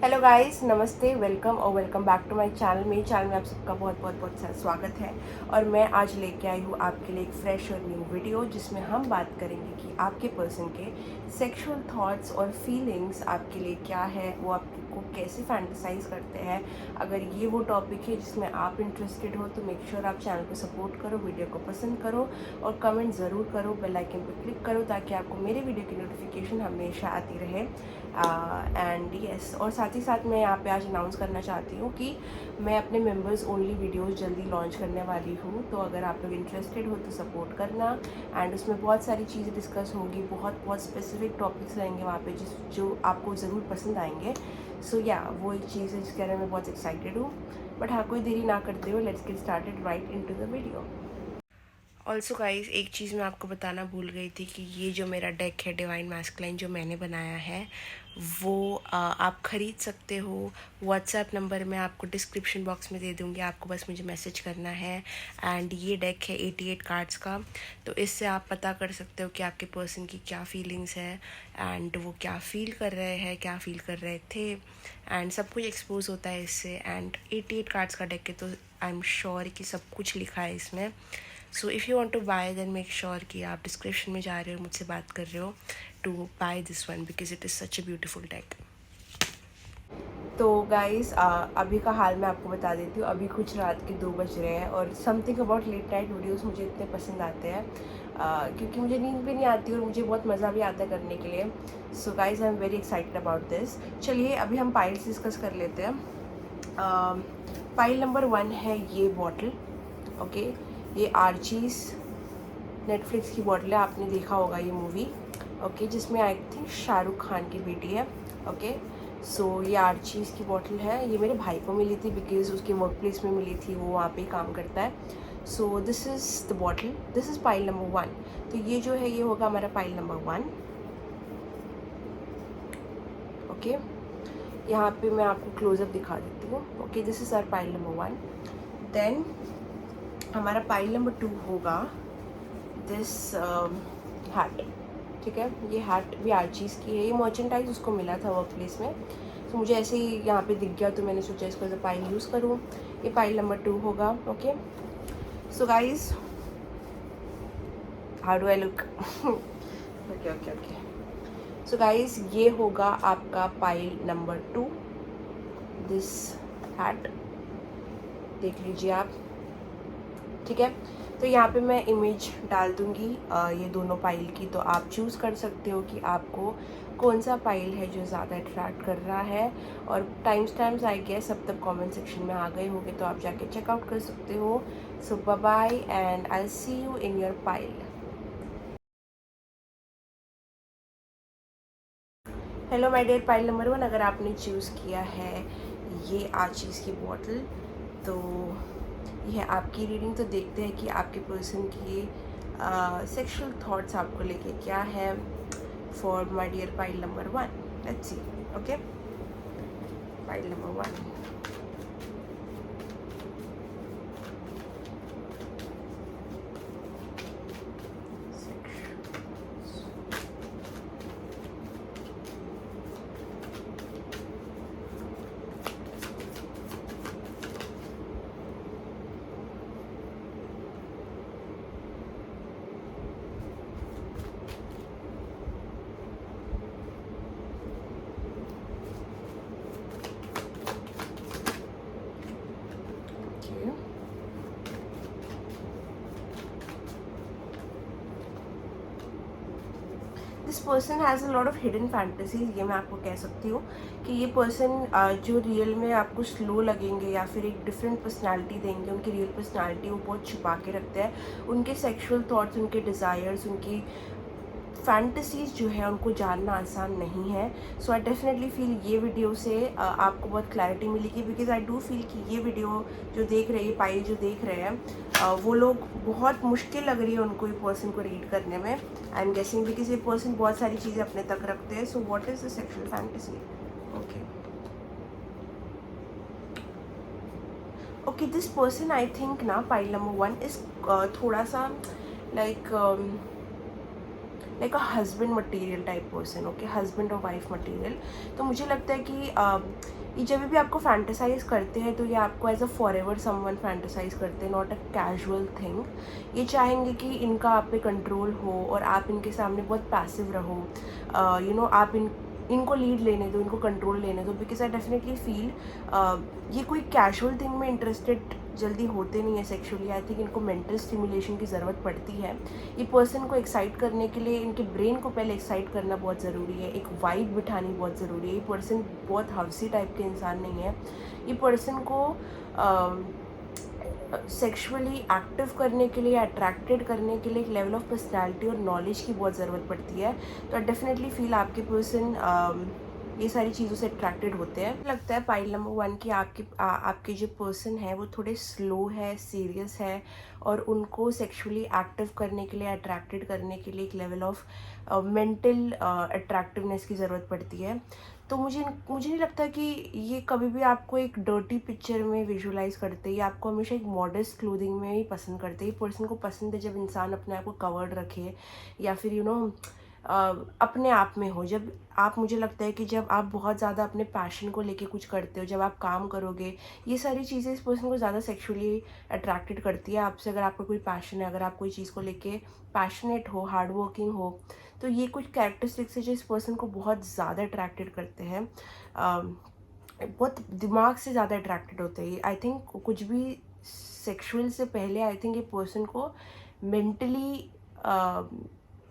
Hello guys, नमस्ते, welcome और welcome back to my channel. मेरे चैनल में आप सबका बहुत बहुत बहुत सारा स्वागत है। और मैं आज लेके आई हूँ आपके लिए एक फ्रेश और न्यू वीडियो जिसमें हम बात करेंगे कि आपके पर्सन के सेक्सुअल थॉट्स और फीलिंग्स आपके लिए क्या है, वो आपको कैसे फैंटेसाइज करते हैं। अगर ये वो टॉपिक है जिसमें आप इंटरेस्टेड हो तो मेक श्योर आप चैनल को सपोर्ट करो, वीडियो को पसंद करो और कमेंट ज़रूर करो, बेल आइकन पर क्लिक करो ताकि आपको मेरे वीडियो की नोटिफिकेशन हमेशा आती रहे। एंड यस, और साथ ही साथ मैं यहाँ पे आज अनाउंस करना चाहती हूँ कि मैं अपने मेंबर्स ओनली वीडियोस जल्दी लॉन्च करने वाली हूँ। तो अगर आप लोग इंटरेस्टेड हो तो सपोर्ट करना। एंड उसमें बहुत सारी चीज़ें डिस्कस होंगी, बहुत बहुत स्पेसिफिक टॉपिक्स रहेंगे वहाँ पे जो आपको ज़रूर पसंद आएंगे। सो या वो एक चीज़ है जिसके बारे में मैं बहुत एक्साइटेड हूँ। बट हाँ, कोई देरी ना करते हुए let's get started right into the video. Also guys, एक चीज़ मैं आपको बताना भूल गई थी कि ये जो मेरा डेक है डिवाइन मैस्कुलाइन जो मैंने बनाया है वो आप ख़रीद सकते हो। व्हाट्सएप नंबर मैं आपको डिस्क्रिप्शन बॉक्स में दे दूँगी, आपको बस मुझे मैसेज करना है। एंड ये डेक है 88 कार्ड्स का, तो इससे आप पता कर सकते हो कि आपके पर्सन की क्या फीलिंग्स है एंड वो क्या फील कर रहे हैं, क्या फील कर रहे थे, एंड सब कुछ एक्सपोज होता है इससे। एंड 88 कार्ड्स का डेक है तो आई एम श्योर कि सब कुछ लिखा है इसमें। So if you want to buy then make sure कि आप डिस्क्रिप्शन में जा रहे हो, मुझसे बात कर रहे हो to buy this one because it is such a beautiful deck. तो गाइस, अभी का हाल मैं आपको बता देती हूँ। अभी कुछ रात के 2 बज रहे हैं और something about late night videos मुझे इतने पसंद आते हैं क्योंकि मुझे नींद भी नहीं आती और मुझे बहुत मज़ा भी आता है करने के लिए। So guys, I am very excited about this. चलिए अभी हम पाइल्स डिस्कस कर लेते हैं। पाइल नंबर 1 है ये बॉटल। ओके, ये आर्चीज़ नेटफ्लिक्स की बॉटल है, आपने देखा होगा ये मूवी। ओके, जिसमें आई थिंक शाहरुख खान की बेटी है। ओके, सो ये आर्चीज़ की बॉटल है। ये मेरे भाई को मिली थी बिकॉज उसके वर्क प्लेस में मिली थी, वो वहाँ पे ही काम करता है। So this is the bottle, this is pile number 1। तो ये जो है ये होगा हमारा पाइल नंबर 1। ओके, यहाँ पे मैं आपको क्लोजअप दिखा देती हूँ। Okay, this is our pile number 1। Then हमारा पाइल नंबर 2 होगा दिस हैट। ठीक है, ये हैट भी आर्चीज़ की है। ये मर्चेंटाइज उसको मिला था वर्क प्लेस में, तो मुझे ऐसे ही यहाँ पे दिख गया तो मैंने सोचा इसको एज अ पाइल यूज़ करूँ। ये पाइल नंबर 2 होगा। Okay, so guys, how do I look? Okay okay okay, so guys ये होगा आपका पाइल नंबर 2, दिस हैट। देख लीजिए आप। ठीक है, तो यहाँ पे मैं इमेज डाल दूँगी ये दोनों पाइल की, तो आप चूज़ कर सकते हो कि आपको कौन सा पाइल है जो ज़्यादा अट्रैक्ट कर रहा है। और टाइम्स आई गेस अब तक कमेंट सेक्शन में आ गए होंगे तो आप जाके चेकआउट कर सकते हो। So bye bye and I see you in your pile. Hello my dear pile number 1, अगर आपने चूज़ किया है ये आर्चीज़ की बॉटल तो ये है आपकी रीडिंग। तो देखते हैं कि आपके पर्सन की सेक्सुअल थॉट्स आपको लेके क्या है for my dear pile number 1। Let's see. Okay, pile number 1। This person has a lot of hidden fantasies, ये मैं आपको कह सकती हूँ कि ये पर्सन जो रियल में आपको स्लो लगेंगे या फिर एक डिफरेंट पर्सनालिटी देंगे, उनकी रियल पर्सनालिटी वो बहुत छुपा के रखते हैं। उनके सेक्सुअल थॉट्स, उनके डिज़ायर्स, उनकी फैंटेसीज जो है उनको जानना आसान नहीं है। सो आई डेफिनेटली फील ये वीडियो से आपको बहुत क्लैरिटी मिलेगी बिकॉज आई डू फील कि ये वीडियो जो देख रहे हैं, पाइल जो देख रहे हैं, वो लोग बहुत मुश्किल लग रही है उनको ये पर्सन को रीड करने में। आई एम गेसिंग बिकॉज ये पर्सन बहुत सारी चीज़ें अपने तक रखते हैं। So what is the sexual fantasy? Okay okay, this person I think ना पाइल नंबर 1 इज थोड़ा सा like a husband material type person. Okay, husband और वाइफ मटेरियल। तो मुझे लगता है कि ये जब भी आपको फैंटेसाइज करते हैं तो ये आपको as a forever someone fantasize करते हैं, नॉट अ कैजुअल थिंग। ये चाहेंगे कि इनका आप पे कंट्रोल हो और आप इनके सामने बहुत पैसिव रहो, आप इनको लीड लेने दो, इनको कंट्रोल लेने दो। बिकॉज आई डेफिनेटली फील ये कोई कैजुअल थिंग में इंटरेस्टेड जल्दी होते नहीं है सेक्सुअली। आई थिंक इनको मेंटल स्टिमुलेशन की ज़रूरत पड़ती है। ये पर्सन को एक्साइट करने के लिए इनके ब्रेन को पहले एक्साइट करना बहुत ज़रूरी है, एक वाइब बिठानी बहुत ज़रूरी है। ये पर्सन बहुत हवसी टाइप के इंसान नहीं है। ये पर्सन को सेक्सुअली एक्टिव करने के लिए, अट्रैक्टेड करने के लिए एक लेवल ऑफ पर्सनैलिटी और नॉलेज की बहुत ज़रूरत पड़ती है। तो आई डेफिनेटली फील आपके पर्सन ये सारी चीज़ों से अट्रैक्टेड होते हैं। लगता है पाइल नंबर 1 कि आपके जो पर्सन है वो थोड़े स्लो है, सीरियस है और उनको सेक्सुअली एक्टिव करने के लिए, अट्रैक्टेड करने के लिए एक लेवल ऑफ मेंटल अट्रैक्टिवनेस की ज़रूरत पड़ती है। तो मुझे नहीं लगता कि ये कभी भी आपको एक डर्टी पिक्चर में विजुअलाइज करते हैं। आपको हमेशा एक मॉडर्स्ट क्लोथिंग में ही पसंद करते हैं। पर्सन को पसंद है जब इंसान अपने आप को कवर्ड रखे या फिर अपने आप में हो। जब आप, मुझे लगता है कि जब आप बहुत ज़्यादा अपने पैशन को लेके कुछ करते हो, जब आप काम करोगे, ये सारी चीज़ें इस पर्सन को ज़्यादा सेक्सुअली अट्रैक्टेड करती है आपसे। अगर आपका कोई पैशन है, अगर आप कोई चीज़ को लेके पैशनेट हो, हार्ड वर्किंग हो, तो ये कुछ कैरेक्टरिस्टिक्स है जो इस पर्सन को बहुत ज़्यादा अट्रैक्टेड करते हैं। बहुत दिमाग से ज़्यादा अट्रैक्टेड होते हैं। आई थिंक कुछ भी सेक्सुअल से पहले आई थिंक ये पर्सन को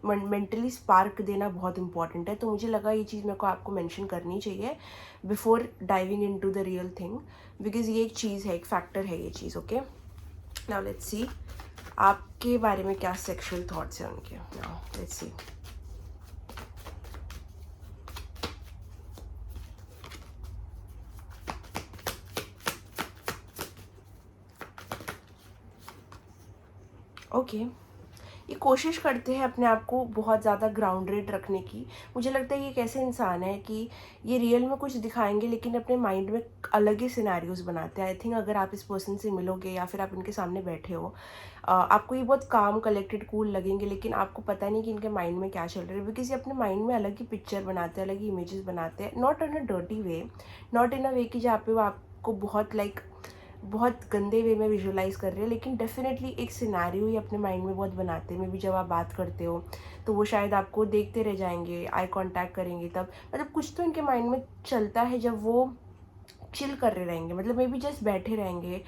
मेंटली स्पार्क देना बहुत इंपॉर्टेंट है। तो मुझे लगा ये चीज़ मेरे को आपको मेंशन करनी चाहिए before diving into the real thing, because ये एक चीज़ है, एक फैक्टर है ये चीज़। ओके, नाउ लेट्स सी आपके बारे में क्या सेक्सुअल थॉट्स हैं उनके। Now let's see. ओके, ये कोशिश करते हैं अपने आप को बहुत ज़्यादा ग्राउंडेड रखने की। मुझे लगता है ये एक ऐसे इंसान है कि ये रियल में कुछ दिखाएंगे लेकिन अपने माइंड में अलग ही सिनेरियोज बनाते हैं। आई थिंक अगर आप इस पर्सन से मिलोगे या फिर आप इनके सामने बैठे हो, आपको ये बहुत काम, कलेक्टेड, कूल लगेंगे, लेकिन आपको पता नहीं कि इनके माइंड में क्या चल रहा है। बिकॉज ये अपने माइंड में अलग ही पिक्चर बनाते हैं, अलग ही इमेजेस बनाते हैं। Not in a dirty way, not in a way कि जहाँ पे वो आपको बहुत गंदे वे में विजुअलाइज कर रहे हैं, लेकिन डेफिनेटली एक सिनेरियो ही अपने माइंड में बहुत बनाते हैं। मे बी जब आप बात करते हो तो वो शायद आपको देखते रह जाएंगे, आई कांटेक्ट करेंगे, तब मतलब कुछ तो इनके माइंड में चलता है जब वो चिल कर रहे रहेंगे, मतलब मे बी जस्ट बैठे रहेंगे,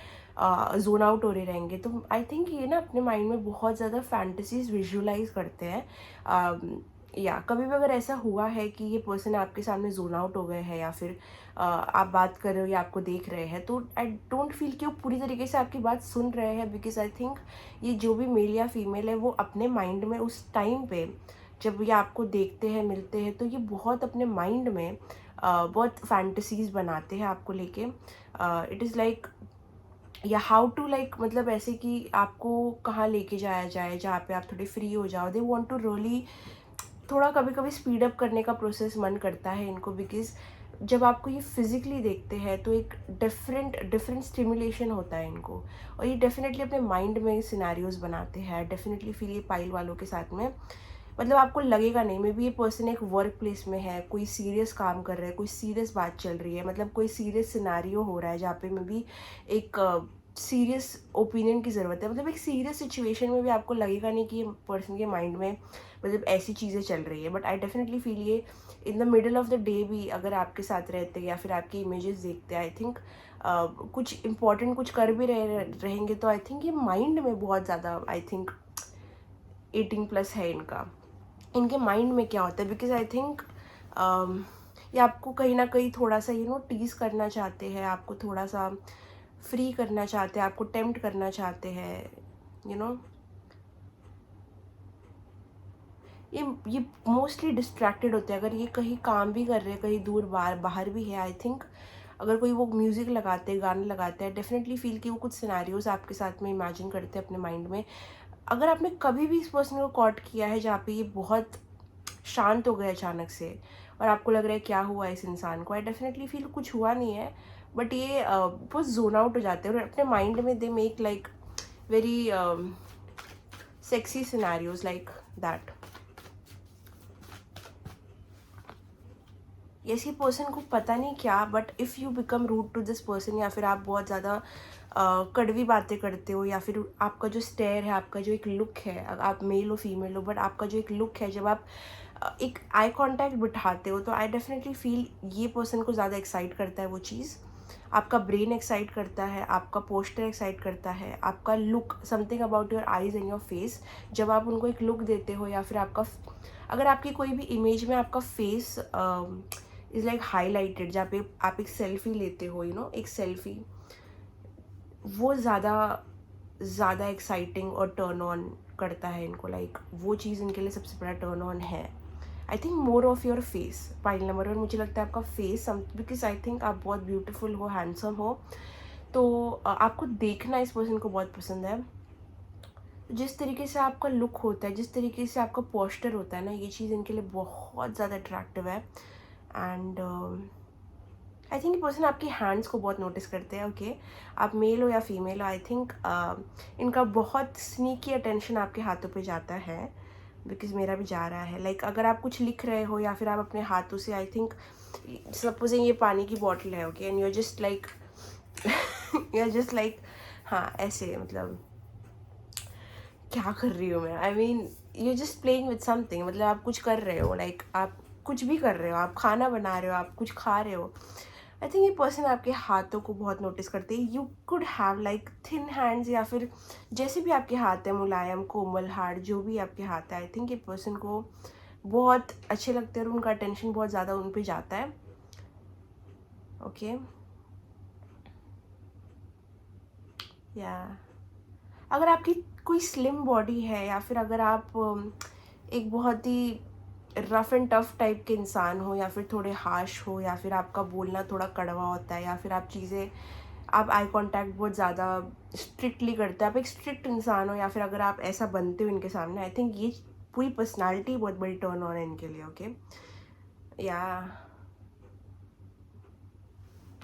जोन आउट हो रहे रहेंगे। तो आई थिंक ये ना अपने माइंड में बहुत ज़्यादा फैंटेसीज विजुअलाइज करते हैं। या कभी भी अगर ऐसा हुआ है कि ये पर्सन आपके सामने जोन आउट हो गए हैं या फिर आप बात कर रहे हो या आपको देख रहे हैं, तो आई डोंट फील कि वो पूरी तरीके से आपकी बात सुन रहे हैं। बिकॉज आई थिंक ये जो भी मेल या फीमेल है वो अपने माइंड में उस टाइम पे जब ये आपको देखते हैं, मिलते हैं, तो ये बहुत अपने माइंड में बहुत फैंटेसीज बनाते हैं आपको लेके। इट इज़ लाइक या हाउ टू लाइक, मतलब ऐसे कि आपको कहाँ लेके जाया जाए जहाँ पे आप थोड़े फ्री हो जाओ। दे वॉन्ट टू रियली थोड़ा कभी कभी स्पीड अप करने का प्रोसेस मन करता है इनको। बिकॉज जब आपको ये फिजिकली देखते हैं तो एक डिफरेंट स्टिमुलेशन होता है इनको, और ये डेफिनेटली अपने माइंड में सिनेरियोज बनाते हैं। डेफिनेटली फील ये पाइल वालों के साथ में, मतलब आपको लगेगा नहीं, मे बी ये पर्सन एक वर्क प्लेस में है, कोई सीरियस काम कर रहा है, कोई सीरियस बात चल रही है, मतलब कोई सीरियस सिनेरियो हो रहा है जहाँ पे मे बी एक सीरियस ओपिनियन की ज़रूरत है। मतलब एक सीरियस सिचुएशन में भी आपको लगेगा नहीं कि ये पर्सन के माइंड में मतलब ऐसी चीज़ें चल रही है। बट आई डेफिनेटली फील ये in the middle of the day भी अगर आपके साथ रहते हैं या फिर आपकी इमेजेस देखते हैं, आई थिंक कुछ इंपॉर्टेंट कुछ कर भी रहेंगे, तो आई थिंक ये माइंड में बहुत ज़्यादा, आई थिंक 18+ है इनके माइंड में क्या होता है। बिकॉज आई थिंक ये आपको कहीं ना कहीं थोड़ा सा टीज करना चाहते हैं, आपको थोड़ा सा फ्री करना चाहते हैं, आपको टेम्प्ट करना चाहते हैं। ये मोस्टली डिस्ट्रैक्टेड होते हैं। अगर ये कहीं काम भी कर रहे हैं, कहीं दूर बाहर भी है, आई थिंक अगर कोई वो म्यूज़िक लगाते हैं, गाने लगाते हैं, डेफिनेटली फील कि वो कुछ सिनेरियोज आपके साथ में इमेजिन करते हैं अपने माइंड में। अगर आपने कभी भी इस पर्सन को कॉट किया है जहाँ पे ये बहुत शांत हो गए अचानक से और आपको लग रहा है क्या हुआ इस इंसान को, आई डेफिनेटली फील कुछ हुआ नहीं है, बट ये बहुत जोन आउट हो जाते हैं और अपने माइंड में they make like very sexy scenarios like that. ऐसी पर्सन को पता नहीं क्या, but if you become rude to this person, या फिर आप बहुत ज़्यादा कड़वी बातें करते हो, या फिर आपका जो स्टेयर है, आपका जो एक लुक है, आप मेल हो फीमेल हो, बट आपका जो एक लुक है, जब आप एक आई कांटेक्ट बिठाते हो, तो आई डेफिनेटली फील ये पर्सन को ज़्यादा एक्साइट करता है वो चीज़। आपका ब्रेन एक्साइट करता है, आपका पोस्टर एक्साइट करता है, आपका look, something about your eyes and your face. जब आप उनको एक लुक देते हो, या फिर आपका, अगर आपकी कोई भी इमेज में आपका फेस इज़ लाइक हाईलाइटेड, जहाँ पे आप एक सेल्फी लेते हो, एक सेल्फी, वो ज़्यादा एक्साइटिंग और टर्न ऑन करता है इनको। लाइक वो चीज़ इनके लिए सबसे बड़ा टर्न ऑन है। I think more of your face, pile number 1, मुझे लगता है आपका फेस, बिकॉज आई थिंक आप बहुत ब्यूटीफुल हो, हैंडसम हो, तो आपको देखना इस पर्सन को बहुत पसंद है। जिस तरीके से आपका लुक होता है, जिस तरीके से आपका पोस्चर होता है ना, ये चीज़ इनके लिए बहुत ज़्यादा अट्रैक्टिव है। एंड आई थिंक ये पर्सन आपकी हैंड्स को बहुत नोटिस करते हैं। ओके, आप मेल हो या फीमेल हो, आई थिंक इनका बहुत स्नीकी अटेंशन आपके हाथों पे जाता है, बिकॉज मेरा भी जा रहा है। लाइक अगर आप कुछ लिख रहे हो, या फिर आप अपने हाथों से, आई थिंक सपोजिंग ये पानी की बॉटल है, okay, and you are just like हाँ ऐसे, मतलब क्या कर रही हूँ मैं, I mean you just playing with something, मतलब आप कुछ कर रहे हो, लाइक आप कुछ भी कर रहे हो, आप खाना बना रहे हो, आप कुछ खा रहे हो। आई थिंक ये पर्सन आपके हाथों को बहुत नोटिस करते हैं। You could have like thin hands, या फिर जैसे भी आपके हाथ है, मुलायम, कोमल, हार्ड, जो भी आपके हाथ है, आई थिंक ये पर्सन को बहुत अच्छे लगते हैं, और उनका अटेंशन बहुत ज़्यादा उन पे जाता है। ओके, या अगर आपकी कोई स्लिम बॉडी है, या फिर अगर आप एक बहुत ही रफ एंड टफ टाइप के इंसान हो, या फिर थोड़े हार्श हो, या फिर आपका बोलना थोड़ा कड़वा होता है, या फिर आप आई कांटेक्ट बहुत ज़्यादा स्ट्रिक्टली करते हैं, आप एक स्ट्रिक्ट इंसान हो, या फिर अगर आप ऐसा बनते हो इनके सामने, आई थिंक ये पूरी पर्सनालिटी बहुत बड़ी टर्न ऑन है इनके लिए। ओके, या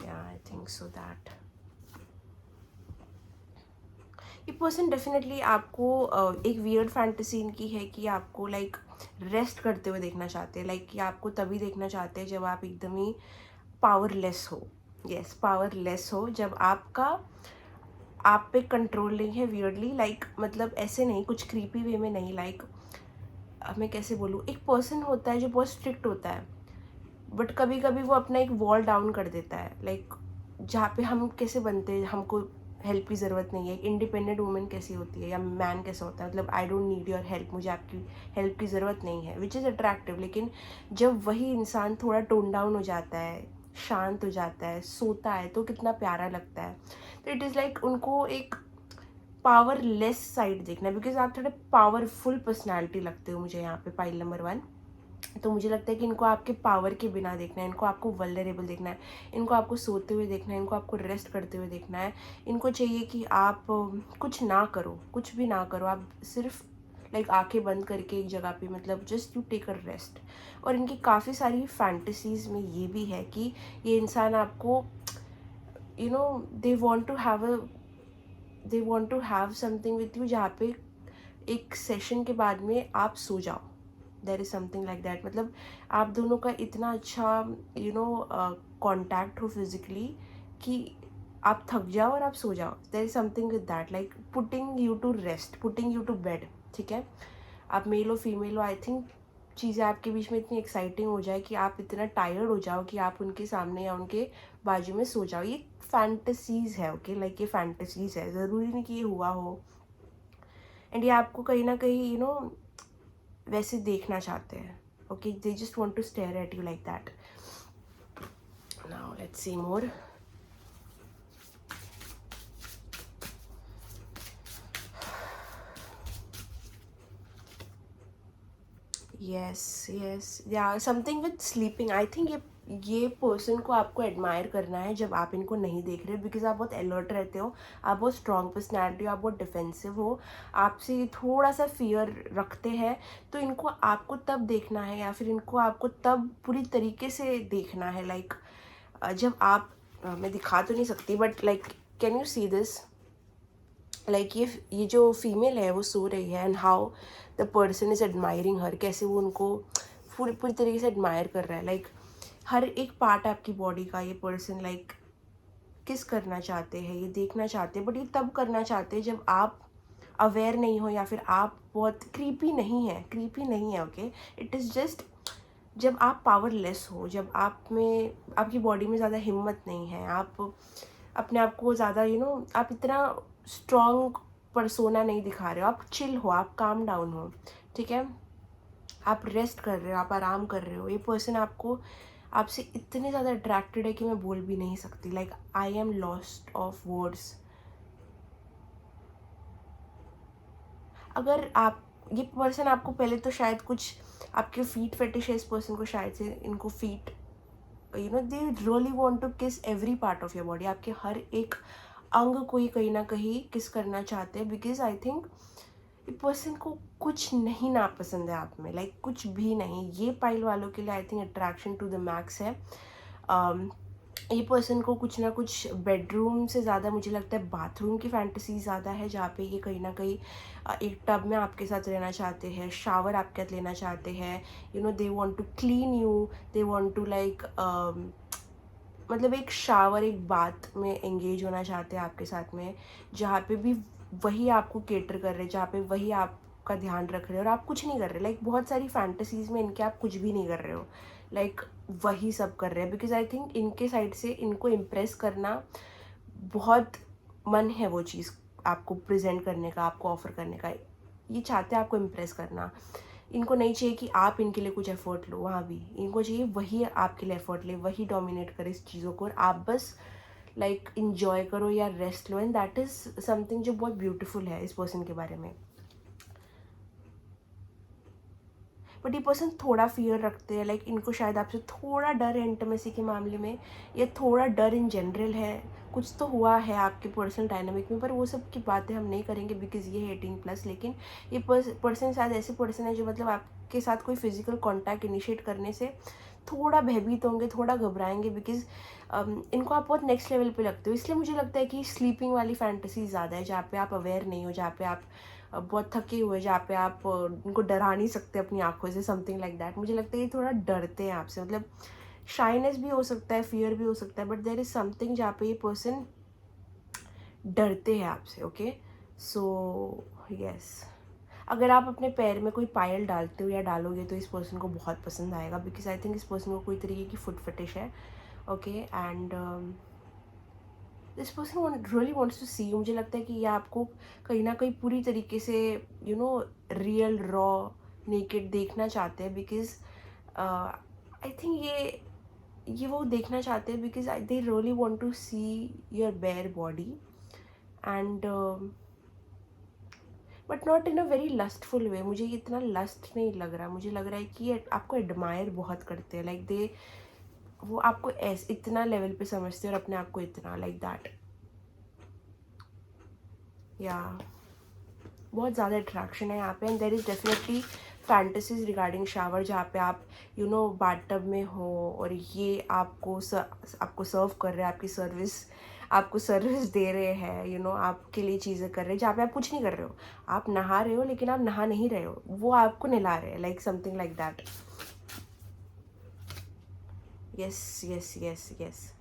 आई थिंक सो दैट ये पर्सन डेफिनेटली आपको एक वियर्ड फैंटेसी इनकी है कि आपको लाइक रेस्ट करते हुए देखना चाहते हैं। लाइक कि आपको तभी देखना चाहते हैं जब आप एकदम ही पावरलेस हो। यस, पावरलेस हो, जब आप पे कंट्रोल नहीं है वियर्डली, लाइक मतलब ऐसे नहीं, कुछ क्रीपी वे में नहीं, लाइक मैं कैसे बोलूँ, एक पर्सन होता है जो बहुत स्ट्रिक्ट होता है, बट कभी कभी वो अपना एक वॉल डाउन कर देता है। लाइक जहाँ पे हम कैसे बनते हैं, हमको हेल्प की ज़रूरत नहीं है। एक इंडिपेंडेंट वुमेन कैसी होती है, या मैन कैसा होता है, मतलब I don't need your help, मुझे आपकी हेल्प की ज़रूरत नहीं है, विच इज़ अट्रैक्टिव। लेकिन जब वही इंसान थोड़ा टोन डाउन हो जाता है, शांत हो जाता है, सोता है, तो कितना प्यारा लगता है। तो इट इज़ लाइक उनको एक पावरलेस साइड देखना है, बिकॉज आप थोड़े पावरफुल पर्सनैलिटी लगते हो मुझे यहाँ पे, पाइल नंबर 1। तो मुझे लगता है कि इनको आपके पावर के बिना देखना है, इनको आपको वल्नरेबल देखना है, इनको आपको सोते हुए देखना है, इनको आपको रेस्ट करते हुए देखना है। इनको चाहिए कि आप कुछ ना करो, कुछ भी ना करो, आप सिर्फ लाइक आंखें बंद करके एक जगह पे, मतलब just you take a rest. और इनकी काफ़ी सारी फैंटेसीज़ में ये भी है कि ये इंसान आपको they want to have something with you, जहाँ पे एक सेशन के बाद में आप सो जाओ। There is something like that, मतलब आप दोनों का इतना अच्छा कॉन्टैक्ट हो फिजिकली कि आप थक जाओ और आप सो जाओ। There is something with that, like putting you to rest, putting you to bed. ठीक है, आप मेल हो फीमेल हो, आई थिंक चीज़ें आपके बीच में इतनी एक्साइटिंग हो जाए कि आप इतना टायर्ड हो जाओ कि आप उनके सामने या उनके बाजू में सो जाओ। ये फैंटेसीज़ है, ओके, लाइक ये फैंटेसीज़ है, ज़रूरी नहीं कि ये हुआ हो। एंड ये आपको कहीं ना कहीं वैसे देखना चाहते हैं। Okay, they just want to stare at you like that. Now let's see more. yes या something with sleeping. I think ये पर्सन को आपको एडमायर करना है जब आप इनको नहीं देख रहे, बिकॉज आप बहुत अलर्ट रहते हो, आप बहुत स्ट्रॉन्ग पर्सनैलिटी हो, आप बहुत डिफेंसिव हो, आपसे थोड़ा सा फियर रखते हैं। तो इनको आपको तब देखना है, या फिर इनको आपको तब पूरी तरीके से देखना है, लाइक जब आप मैं दिखा तो नहीं सकती, but like can you see this, like ये जो फीमेल है वो सो रही है, and how the person is admiring her, कैसे वो उनको पूरी पूरी तरीके से एडमायर कर रहा है। लाइक हर एक पार्ट आपकी बॉडी का ये पर्सन लाइक किस करना चाहते हैं, ये देखना चाहते हैं, बट ये तब करना चाहते हैं जब आप अवेयर नहीं हो या फिर आप बहुत क्रीपी नहीं है ओके। इट इज़ जस्ट जब आप पावरलेस हो, जब आप में आपकी बॉडी में ज़्यादा हिम्मत नहीं है, आप अपने आप को ज़्यादा आप इतना स्ट्रॉन्ग परसोना नहीं दिखा रहे हो, आप चिल हो, आप काम डाउन हो, ठीक है, आप रेस्ट कर रहे हो, आप आराम कर रहे हो, ये पर्सन आपसे इतने ज़्यादा अट्रैक्टेड है कि मैं बोल भी नहीं सकती। Like I am lost of words. अगर आप ये पर्सन आपको पहले तो शायद कुछ आपके फीट फेटिश है, इस पर्सन को शायद से इनको feet they really want to kiss every part of your body, आपके हर एक अंग को ही कहीं ना कहीं किस करना चाहते हैं। बिकॉज आई थिंक ये पर्सन को कुछ नहीं नापसंद है आप में, लाइक कुछ भी नहीं। ये पाइल वालों के लिए I think attraction to the max है। ये पर्सन को कुछ ना कुछ बेडरूम से ज़्यादा मुझे लगता है बाथरूम की फैंटेसी ज़्यादा है, जहाँ पे ये कहीं ना कहीं एक टब में आपके साथ रहना चाहते हैं, शावर आपके साथ लेना चाहते हैं, they want to clean you, they want to like मतलब एक शावर एक बात में एंगेज होना चाहते हैं आपके साथ में, जहाँ पे भी वही आपको केटर कर रहे हैं, जहाँ पे वही आपका ध्यान रख रहे हैं और आप कुछ नहीं कर रहे। लाइक बहुत सारी फैंटेसीज में इनके आप कुछ भी नहीं कर रहे हो, लाइक वही सब कर रहे हैं। बिकॉज आई थिंक इनके साइड से इनको इम्प्रेस करना बहुत मन है, वो चीज़ आपको प्रेजेंट करने का, आपको ऑफर करने का, ये चाहते हैं आपको इम्प्रेस करना। इनको नहीं चाहिए कि आप इनके लिए कुछ एफर्ट लो, वहाँ भी इनको चाहिए वही आपके लिए एफर्ट ले, वही डोमिनेट करे इस चीज़ों को और आप बस लाइक इंजॉय करो या rest low. And that is something जो बहुत ब्यूटीफुल है इस पर्सन के बारे में। बट ये पर्सन थोड़ा फियर रखते हैं, लाइक इनको शायद आपसे थोड़ा डर है इंटीमेसी के मामले में, या थोड़ा डर इन जनरल है। कुछ तो हुआ है आपके पर्सनल डायनामिक में, पर वो सब की बातें हम नहीं करेंगे बिकॉज ये है 18+। लेकिन ये पर्सन शायद ऐसे पर्सन है जो मतलब आपके साथ कोई फिजिकल कॉन्टैक्ट इनिशिएट करने से थोड़ा भयभीत होंगे, थोड़ा घबराएंगे, बिकॉज इनको आप बहुत नेक्स्ट लेवल पे लगते हो। इसलिए मुझे लगता है कि स्लीपिंग वाली फैंटेसी ज़्यादा है, जहाँ पे आप अवेयर नहीं हो, जहाँ पे आप बहुत थके हुए, जहाँ पे आप उनको डरा नहीं सकते अपनी आंखों से, समथिंग लाइक दैट। मुझे लगता है ये थोड़ा डरते हैं आपसे, मतलब शाइनेस भी हो सकता है, फियर भी हो सकता है, बट देयर इज़ समथिंग जहाँ पे ये पर्सन डरते हैं आपसे। ओके, सो यस, अगर आप अपने पैर में कोई पायल डालते हो या डालोगे तो इस पर्सन को बहुत पसंद आएगा, बिकॉज आई थिंक इस पर्सन को कोई तरीके की फुट फटिश है। Okay, and this person really wants to see you. मुझे लगता है कि ये आपको कहीं ना कहीं पूरी तरीके से रियल रॉ नेकेड देखना चाहते हैं, बिकॉज आई थिंक ये वो देखना चाहते हैं, because they really want to see your bare body and but not in a very lustful way. मुझे ये इतना लस्ट नहीं लग रहा, मुझे लग रहा है कि ये आपको एडमायर बहुत करते हैं, लाइक वो आपको ऐसे इतना लेवल पे समझते हैं और अपने आप को इतना लाइक दैट, या बहुत ज़्यादा अट्रैक्शन है यहाँ पे। And there is definitely fantasies regarding shower, जहाँ पे आप बाथटब में हो और ये आपको सर्व कर रहे हैं, आपको सर्विस दे रहे हैं, आपके लिए चीज़ें कर रहे हैं, जहाँ पे आप कुछ नहीं कर रहे हो, आप नहा रहे हो लेकिन आप नहा नहीं रहे हो, वो आपको नहला रहे हैं, like something like that. Yes yes yes yes,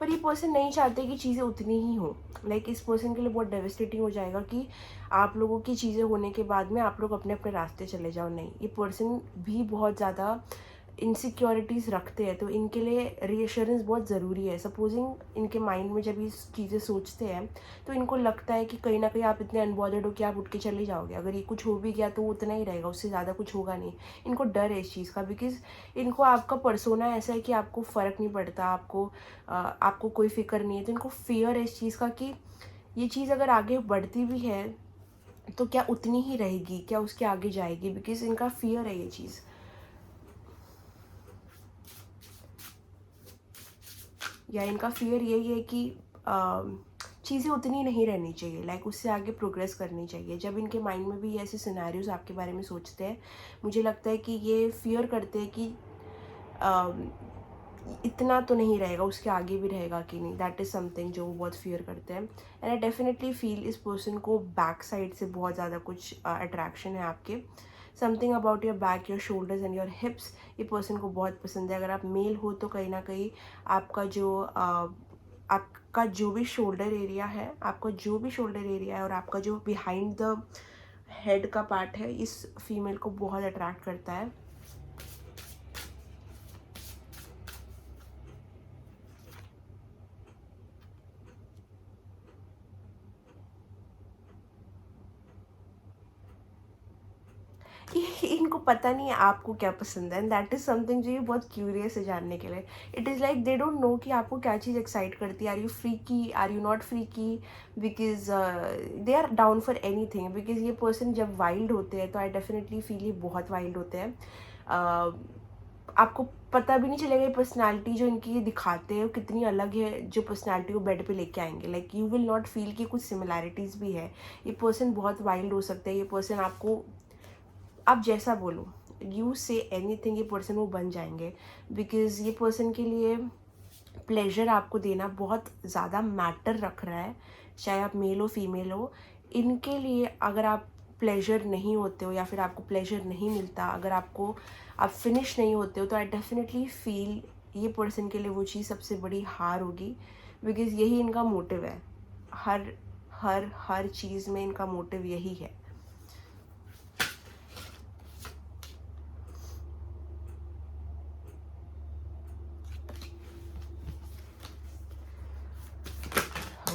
पर ये पर्सन नहीं चाहते कि चीज़ें उतनी ही हो। लाइक इस पर्सन के लिए बहुत डेविस्टेटिंग हो जाएगा कि आप लोगों की चीज़ें होने के बाद में आप लोग अपने अपने रास्ते चले जाओ। नहीं, ये पर्सन भी बहुत ज़्यादा इनसिक्योरिटीज़ रखते हैं, तो इनके लिए रीअश्योरेंस बहुत ज़रूरी है। सपोजिंग इनके माइंड में जब ये चीज़ें सोचते हैं तो इनको लगता है कि कहीं ना कहीं आप इतने अनबॉदर्ड हो कि आप उठ के चले जाओगे, अगर ये कुछ हो भी गया तो वो उतना ही रहेगा, उससे ज़्यादा कुछ होगा नहीं। इनको डर है इस चीज़ का, बिकॉज इनको आपका पर्सोना ऐसा है कि आपको फ़र्क नहीं पड़ता, आपको कोई फिक्र नहीं है। तो इनको फियर है इस चीज़ का कि ये चीज़ अगर आगे बढ़ती भी है तो क्या उतनी ही रहेगी, क्या उसके आगे जाएगी, बिकॉज इनका फियर है ये चीज़। या इनका फियर यही है कि चीज़ें उतनी नहीं रहनी चाहिए, लाइक उससे आगे प्रोग्रेस करनी चाहिए। जब इनके माइंड में भी ऐसे सिनेरियोज आपके बारे में सोचते हैं, मुझे लगता है कि ये फियर करते हैं कि इतना तो नहीं रहेगा, उसके आगे भी रहेगा कि नहीं। दैट इज़ समथिंग जो वो बहुत फियर करते हैं। एंड आई डेफिनेटली फील इस पर्सन को बैक साइड से बहुत ज़्यादा कुछ अट्रैक्शन है आपके, something about your back, your shoulders and your hips ये पर्सन को बहुत पसंद है। अगर आप मेल हो तो कहीं ना कहीं आपका जो भी शोल्डर एरिया है, और आपका जो बिहाइंड द हेड का पार्ट है, इस फीमेल को बहुत अट्रैक्ट करता है। इनको पता नहीं है आपको क्या पसंद है, एंड दैट इज़ समथिंग जो ये बहुत क्यूरियस है जानने के लिए। It is like they don't know कि आपको क्या चीज़ एक्साइट करती है। Are you freaky, are you not freaky, because they are down for anything. Because ये पर्सन जब वाइल्ड होते हैं तो आई डेफिनेटली फील ये बहुत वाइल्ड होते हैं। आपको पता भी नहीं चलेगा ये पर्सनालिटी जो इनकी ये दिखाते हैं वो कितनी अलग है जो पर्सनालिटी को बेड पे लेके आएंगे। Like you will not feel कि कुछ सिमिलैरिटीज़ भी है। ये पर्सन बहुत वाइल्ड हो सकते हैं। ये पर्सन आपको, आप जैसा बोलो, यू से एनीथिंग, ये पर्सन वो बन जाएंगे। बिकॉज ये पर्सन के लिए प्लेजर आपको देना बहुत ज़्यादा मैटर रख रहा है, चाहे आप मेल हो फीमेल हो। इनके लिए अगर आप प्लेजर नहीं होते हो या फिर आपको प्लेजर नहीं मिलता, अगर आप फिनिश नहीं होते हो, तो आई डेफिनेटली फील ये पर्सन के लिए वो चीज़ सबसे बड़ी हार होगी। बिकॉज यही इनका मोटिव है, हर हर हर चीज़ में इनका मोटिव यही है।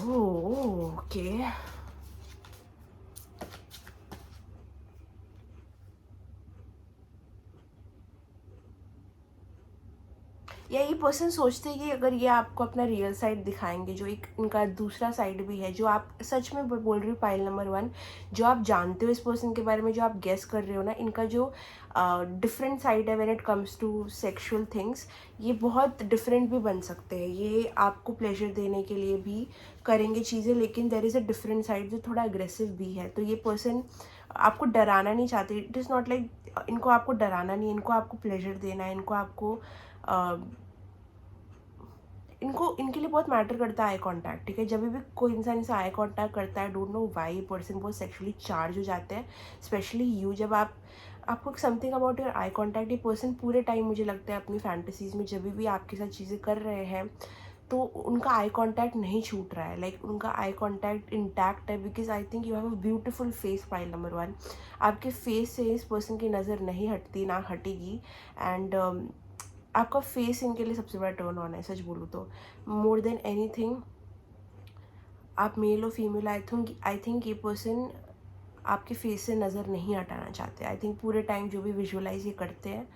ओह ओके, या ये पर्सन सोचते हैं कि अगर ये आपको अपना रियल साइड दिखाएंगे, जो एक इनका दूसरा साइड भी है, जो आप सच में बोल रही हो, पाइल नंबर 1, जो आप जानते हो इस पर्सन के बारे में, जो आप गेस कर रहे हो ना, इनका जो डिफरेंट साइड है when it comes to sexual things, ये बहुत डिफरेंट भी बन सकते हैं। ये आपको प्लेजर देने के लिए भी करेंगे चीज़ें, लेकिन there is a different side जो थोड़ा अग्रेसिव भी है। तो ये पर्सन आपको डराना नहीं चाहते। इट इज़ नॉट लाइक इनको आपको डराना नहीं है, इनको आपको प्लेजर देना है, इनको आपको इनके लिए बहुत मैटर करता है आई कांटेक्ट। ठीक है, जब भी कोई इंसान इनसे आई कांटेक्ट करता है, डोंट नो वाई, पर्सन बहुत सेक्सुअली चार्ज हो जाते हैं। स्पेशली यू, जब आपको something about your eye contact, ये पर्सन पूरे टाइम मुझे लगता है अपनी फैंटेसीज में जब भी आपके साथ चीज़ें कर रहे हैं तो उनका आई कांटेक्ट नहीं छूट रहा है। लाइक उनका आई कांटेक्ट इंटैक्ट है। Because I think you have a beautiful face, pile number 1। आपके फेस से इस पर्सन की नज़र नहीं हटती, ना हटेगी। एंड आपका फेस इनके लिए सबसे बड़ा टर्न ऑन है, सच बोलूँ तो। मोर देन एनीथिंग, आप मेल हो फीमेल, आई थिंक ये पर्सन आपके फेस से नज़र नहीं हटाना चाहते। आई थिंक पूरे टाइम जो भी विजुअलाइज ये करते हैं,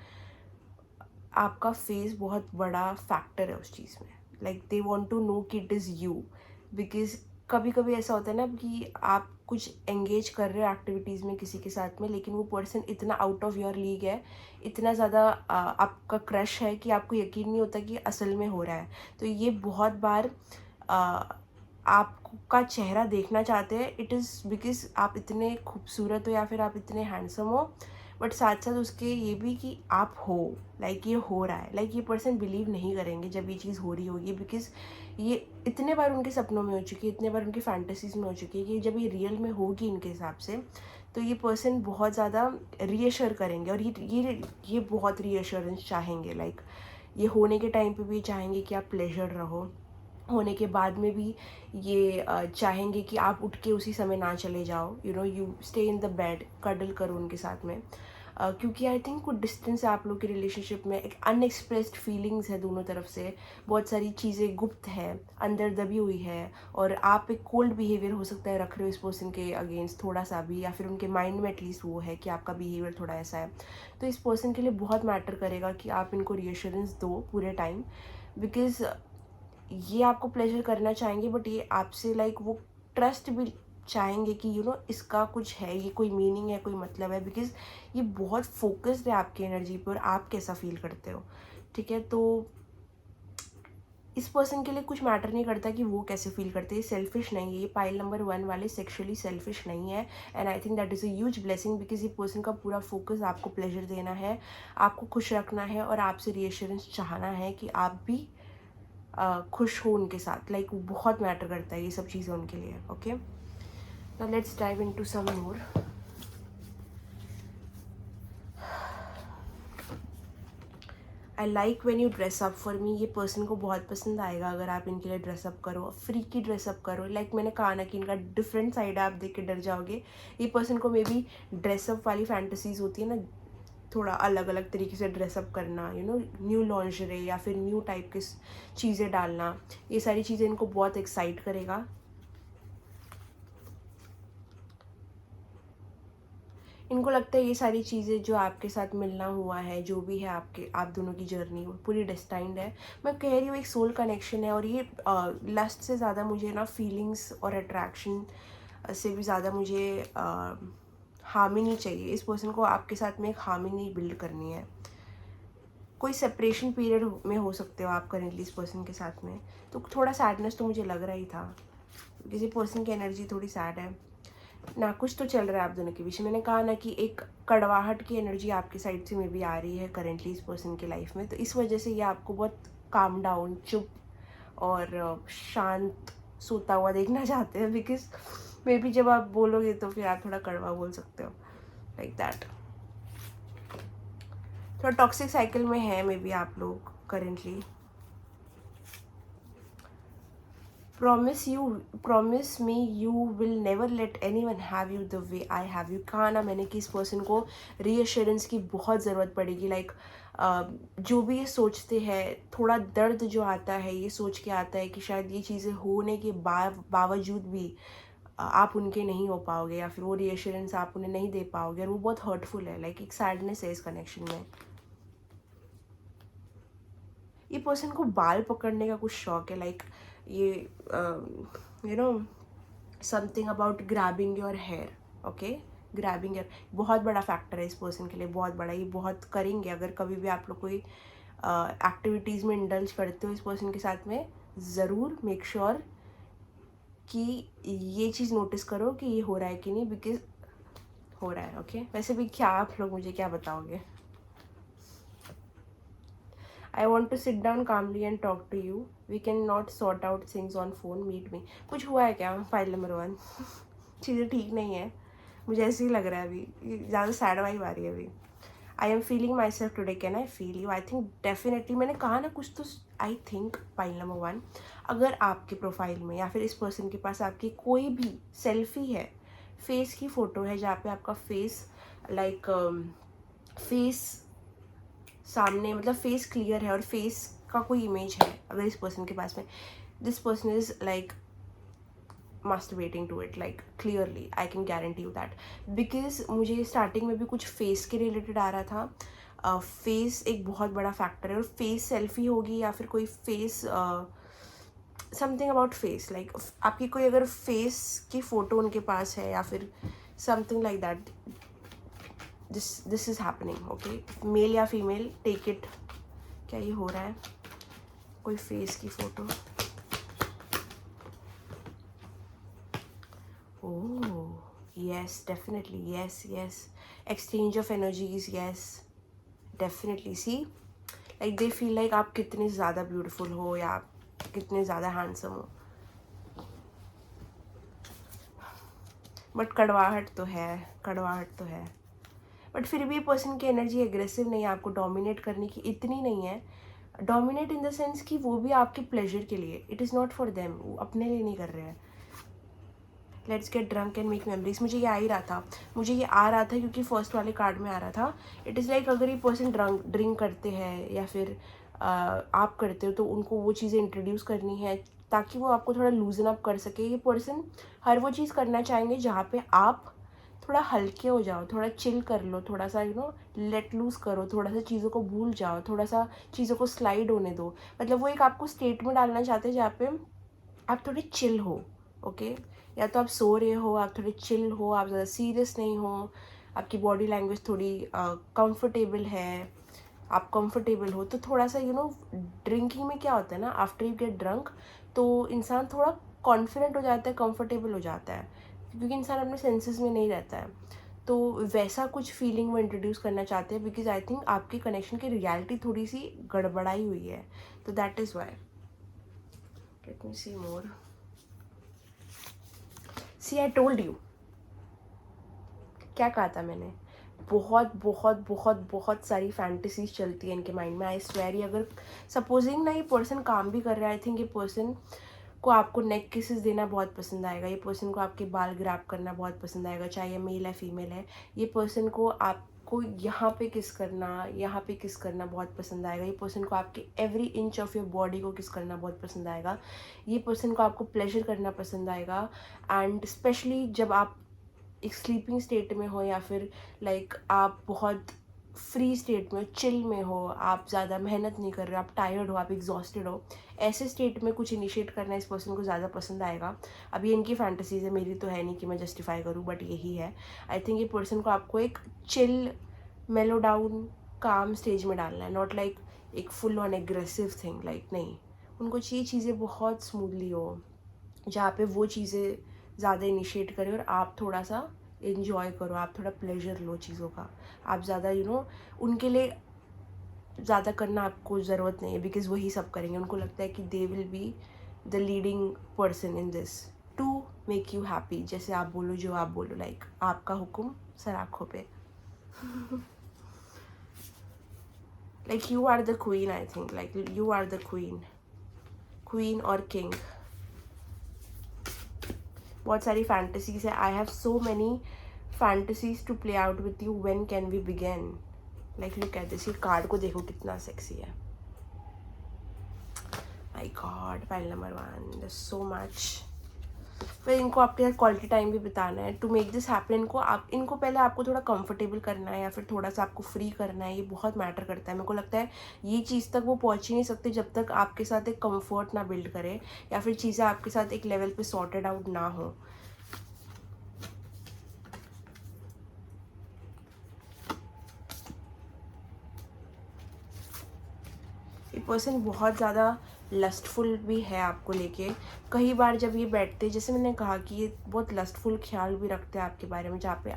आपका फेस बहुत बड़ा फैक्टर है उस चीज़ में। Like they want to know कि इट इज़ यू। बिकॉज कभी कभी ऐसा होता है ना कि आप कुछ एंगेज कर रहे हो एक्टिविटीज़ में किसी के साथ में, लेकिन वो पर्सन इतना आउट ऑफ योर लीग है, इतना ज़्यादा आपका क्रश है कि आपको यकीन नहीं होता कि असल में हो रहा है। तो ये बहुत बार आपका चेहरा देखना चाहते हैं। इट इज़ बिकॉज आप इतने खूबसूरत हो या फिर आप इतने हैंडसम हो, बट साथ साथ उसके ये भी कि आप हो, लाइक ये हो रहा है। लाइक ये पर्सन बिलीव नहीं करेंगे जब ये चीज़ हो रही होगी। बिकॉज ये इतने बार उनके सपनों में हो चुकी है, इतने बार उनकी फैंटेसीज में हो चुकी है कि जब ये रियल में होगी इनके हिसाब से, तो ये पर्सन बहुत ज़्यादा रीअश्योर करेंगे। और ये बहुत रीअश्योरेंस चाहेंगे। लाइक ये होने के टाइम पे भी चाहेंगे कि आप प्लेजर रहो, होने के बाद में भी ये चाहेंगे कि आप उठ के उसी समय ना चले जाओ, you stay in the bed, cuddle करो उनके साथ में। क्योंकि आई थिंक कुछ डिस्टेंस है आप लोग के रिलेशनशिप में, एक अनएक्सप्रेस्ड फीलिंग्स है दोनों तरफ से, बहुत सारी चीज़ें गुप्त है, अंदर दबी हुई है। और आप एक कोल्ड बिहेवियर हो सकता है रख रहे हो इस पर्सन के अगेंस्ट थोड़ा सा भी, या फिर उनके माइंड में एटलीस्ट वो है कि आपका बिहेवियर थोड़ा ऐसा है। तो इस पर्सन के लिए बहुत मैटर करेगा कि आप इनको रीअश्योरेंस दो पूरे टाइम। बिकॉज ये आपको प्लेजर करना चाहेंगे, बट ये आपसे लाइक वो ट्रस्ट भी चाहेंगे कि इसका कुछ है, ये कोई मीनिंग है, कोई मतलब है। बिकॉज ये बहुत फोकस्ड है आपकी एनर्जी पर, आप कैसा फील करते हो। ठीक है, तो इस पर्सन के लिए कुछ मैटर नहीं करता कि वो कैसे फील करते हैं। सेल्फिश नहीं है ये पाइल नंबर 1 वाले, सेक्सुअली सेल्फिश नहीं है। And I think that is a huge blessing. Because ये पर्सन का पूरा फोकस आपको प्लेजर देना है, आपको खुश रखना है, और आपसे रीअश्योरेंस चाहना है कि आप भी खुश हो उनके साथ। लाइक बहुत मैटर करता है ये सब चीज़ें उनके लिए। Okay, now let's dive into some more. I like when you dress up for me. ये पर्सन को बहुत पसंद आएगा अगर आप इनके लिए ड्रेसअप करो, फ्री की ड्रेसअप करो। लाइक मैंने कहा ना कि इनका डिफरेंट साइड है, आप देख के डर जाओगे। ये पर्सन को मे बी ड्रेसअप वाली फैंटेसीज होती है ना, थोड़ा अलग अलग तरीके से ड्रेसअप करना, यू नो, न्यू लॉन्जरे या फिर न्यू टाइप की चीज़ें डालना, ये सारी चीज़ें इनको बहुत एक्साइट करेगा। इनको लगता है ये सारी चीज़ें जो आपके साथ मिलना हुआ है, जो भी है आप दोनों की जर्नी, वो पूरी डेस्टाइंड है। मैं कह रही हूँ एक सोल कनेक्शन है, और ये लस्ट से ज़्यादा मुझे ना फीलिंग्स और अट्रैक्शन से भी ज़्यादा मुझे हार्मनी नहीं चाहिए। इस पर्सन को आपके साथ में एक हार्मनी बिल्ड करनी है। कोई सेपरेशन पीरियड में हो सकते हो आप करेंटली इस पर्सन के साथ में, तो थोड़ा सैडनेस तो मुझे लग रहा ही था। किसी पर्सन की एनर्जी थोड़ी सैड है ना, कुछ तो चल रहा है आप दोनों के बीच। मैंने कहा ना कि एक कड़वाहट की एनर्जी आपकी साइड से में भी आ रही है करेंटली इस पर्सन की लाइफ में, तो इस वजह से ये आपको बहुत काम डाउन, चुप और शांत सोता हुआ देखना चाहते हैं। बिकॉज मे बी जब आप बोलोगे तो फिर आप थोड़ा कड़वा बोल सकते हो, लाइक दैट। थोड़ा टॉक्सिक साइकिल में है मे बी आप लोग currently. promise me you will never let anyone have you the way I have you। कहा ना मैंने कि इस पर्सन को रीअश्योरेंस की बहुत ज़रूरत पड़ेगी। लाइक जो भी ये सोचते हैं, थोड़ा दर्द जो आता है ये सोच के आता है कि शायद ये चीज़ें होने के बावजूद भी आप उनके नहीं हो पाओगे, या फिर वो रीअश्योरेंस आप उन्हें नहीं दे पाओगे, और वो बहुत हर्टफुल है। लाइक एक सैडनेस है इस कनेक्शन में। ये पर्सन को बाल पकड़ने का कुछ शौक है। लाइक ये you know something about grabbing your hair. Okay, grabbing your बहुत बड़ा फैक्टर है इस पर्सन के लिए, बहुत बड़ा। ये बहुत करेंगे अगर कभी भी आप लोग कोई एक्टिविटीज़ में इंडल्ज करते हो इस पर्सन के साथ में। ज़रूर मेक श्योर कि ये चीज़ नोटिस करो कि ये हो रहा है कि नहीं, बिकॉज हो रहा है। ओके, वैसे भी क्या आप लोग मुझे क्या बताओगे? I want to sit down calmly and talk to you. We cannot sort out things on phone. Meet me. कुछ हुआ है क्या? फाइल नंबर 1 चीज़ें ठीक नहीं है, मुझे ऐसे ही लग रहा है अभी, ज़्यादा सैड वाइब आ रही है अभी। I am feeling my self today, can I feel you? I think definitely, मैंने कहा ना कुछ तो। आई थिंक फाइल नंबर 1, अगर आपके प्रोफाइल में या फिर इस पर्सन के पास आपकी कोई भी सेल्फी है, फेस की फ़ोटो है जहाँ पे आपका फेस लाइक फेस सामने, मतलब फेस क्लियर है और फेस का कोई इमेज है अगर इस पर्सन के पास में, this person is like masturbating to it, like clearly I can guarantee you that। because मुझे स्टार्टिंग में भी कुछ फेस के रिलेटेड आ रहा था। फेस एक बहुत बड़ा फैक्टर है, और फेस सेल्फी होगी या फिर कोई face something about face, like आपकी कोई अगर फेस की फ़ोटो उनके पास है या फिर something like that, this is happening. Okay, male या फीमेल, टेक इट। क्या ये हो रहा है? कोई फेस की photo. Oh yes, definitely, yes yes, exchange of energies, yes definitely. See like they feel like आप कितने ज़्यादा ब्यूटीफुल हो या आप कितने ज़्यादा हैंडसम हो, बट कड़वाहट तो है, कड़वाहट तो है। बट फिर भी पर्सन की एनर्जी एग्रेसिव नहीं है, आपको डोमिनेट करने की इतनी नहीं है। डोमिनेट इन द सेंस कि वो भी आपके प्लेजर के लिए, it is not for them, वो अपने लिए नहीं कर रहे हैं। Let's get drunk and make memories, मुझे ये आ ही रहा था, मुझे ये आ रहा था क्योंकि फर्स्ट वाले कार्ड में आ रहा था। इट इज़ लाइक अगर ये पर्सन ड्रिंक करते हैं या फिर आप करते हो, तो उनको वो चीज़ें इंट्रोड्यूस करनी है ताकि वो आपको थोड़ा लूजन अप कर सके। ये पर्सन हर वो चीज़ करना चाहेंगे जहाँ पे आप थोड़ा हल्के हो जाओ, थोड़ा चिल कर लो, थोड़ा सा यू नो लेट लूज करो, थोड़ा सा चीज़ों को भूल जाओ, थोड़ा सा चीज़ों को स्लाइड होने दो। मतलब वो एक आपको स्टेट में डालना चाहते हैं जहाँ पे आप थोड़े चिल हो। ओके, या तो आप सो रहे हो, आप थोड़े चिल हो, आप ज़्यादा सीरियस नहीं हो, आपकी बॉडी लैंग्वेज थोड़ी कंफर्टेबल है, आप कंफर्टेबल हो, तो थोड़ा सा यू नो ड्रिंकिंग में क्या होता है ना, आफ्टर यू गेट ड्रंक तो इंसान थोड़ा कॉन्फिडेंट हो जाता है, कंफर्टेबल हो जाता है, क्योंकि इंसान अपने सेंसेस में नहीं रहता है। तो वैसा कुछ फीलिंग वो इंट्रोड्यूस करना चाहते हैं, बिकॉज आई थिंक आपके कनेक्शन की रियलिटी थोड़ी सी गड़बड़ाई हुई है, तो that is why. Let me see more. See I told you, क्या कहा था मैंने? बहुत बहुत बहुत बहुत सारी फैंटेसीज चलती है इनके माइंड में। आई स्वेयर, ये अगर सपोजिंग ना ये पर्सन काम भी कर रहा है, आई थिंक ये पर्सन को आपको नेक किसेस देना बहुत पसंद आएगा, ये पर्सन को आपके बाल ग्रैब करना बहुत पसंद आएगा, चाहे ये मेल है फीमेल है। ये पर्सन को आपको यहाँ पे किस करना, यहाँ पे किस करना बहुत पसंद आएगा। ये पर्सन को आपके every inch of your body को किस करना बहुत पसंद आएगा। ये पर्सन को आपको प्लेजर करना पसंद आएगा। एंड स्पेशली जब आप एक स्लीपिंग स्टेट में हो, या फिर लाइक आप बहुत फ्री स्टेट में, चिल में हो, आप ज़्यादा मेहनत नहीं कर रहे हो, आप टायर्ड हो, आप एग्जॉस्टेड हो, ऐसे स्टेट में कुछ इनिशिएट करना इस पर्सन को ज़्यादा पसंद आएगा। अब ये इनकी फैंटेसीज है, मेरी तो है नहीं कि मैं जस्टिफाई करूँ, बट यही है। आई थिंक ये पर्सन को आपको एक चिल, मेलो डाउन, काम स्टेज में डालना है, नॉट लाइक एक full on aggressive thing. Like नहीं, उनको चाहिए चीज़ें बहुत स्मूथली हो, जहाँ पे वो चीज़ें ज़्यादा इनिशिएट करें और आप थोड़ा सा इन्जॉय करो, आप थोड़ा प्लेजर लो चीज़ों का। आप ज़्यादा उनके लिए ज़्यादा करना आपको ज़रूरत नहीं है, बिकॉज वही सब करेंगे। उनको लगता है कि they will be the leading person in this to make you happy. जैसे आप बोलो, जो आप बोलो, लाइक आपका हुक्म सर आँखों पे। Like you are the queen, I think like you are the queen और किंग। बहुत सारी फैंटेसीज है। I have so many fantasies to play out with you, when can we begin. Like look at this, ये card को देखो कितना sexy है। My god, file number 1, there's so much। फिर इनको आपके साथ क्वालिटी टाइम भी बिताना है टू मेक दिस हैपन। इनको पहले आपको थोड़ा कंफर्टेबल करना है, या फिर थोड़ा सा आपको फ्री करना है। ये बहुत मैटर करता है। मेरे को लगता है ये चीज़ तक वो पहुँच ही नहीं सकते जब तक आपके साथ एक कंफर्ट ना बिल्ड करे, या फिर चीज़ें आपके साथ एक लेवल पे सॉर्टेड आउट ना हो। ये पर्सन बहुत ज़्यादा लस्टफुल भी है आपको लेके। कई बार जब ये बैठते, जैसे मैंने कहा कि ये बहुत लस्टफुल ख्याल भी रखते हैं आपके बारे में, जहाँ पे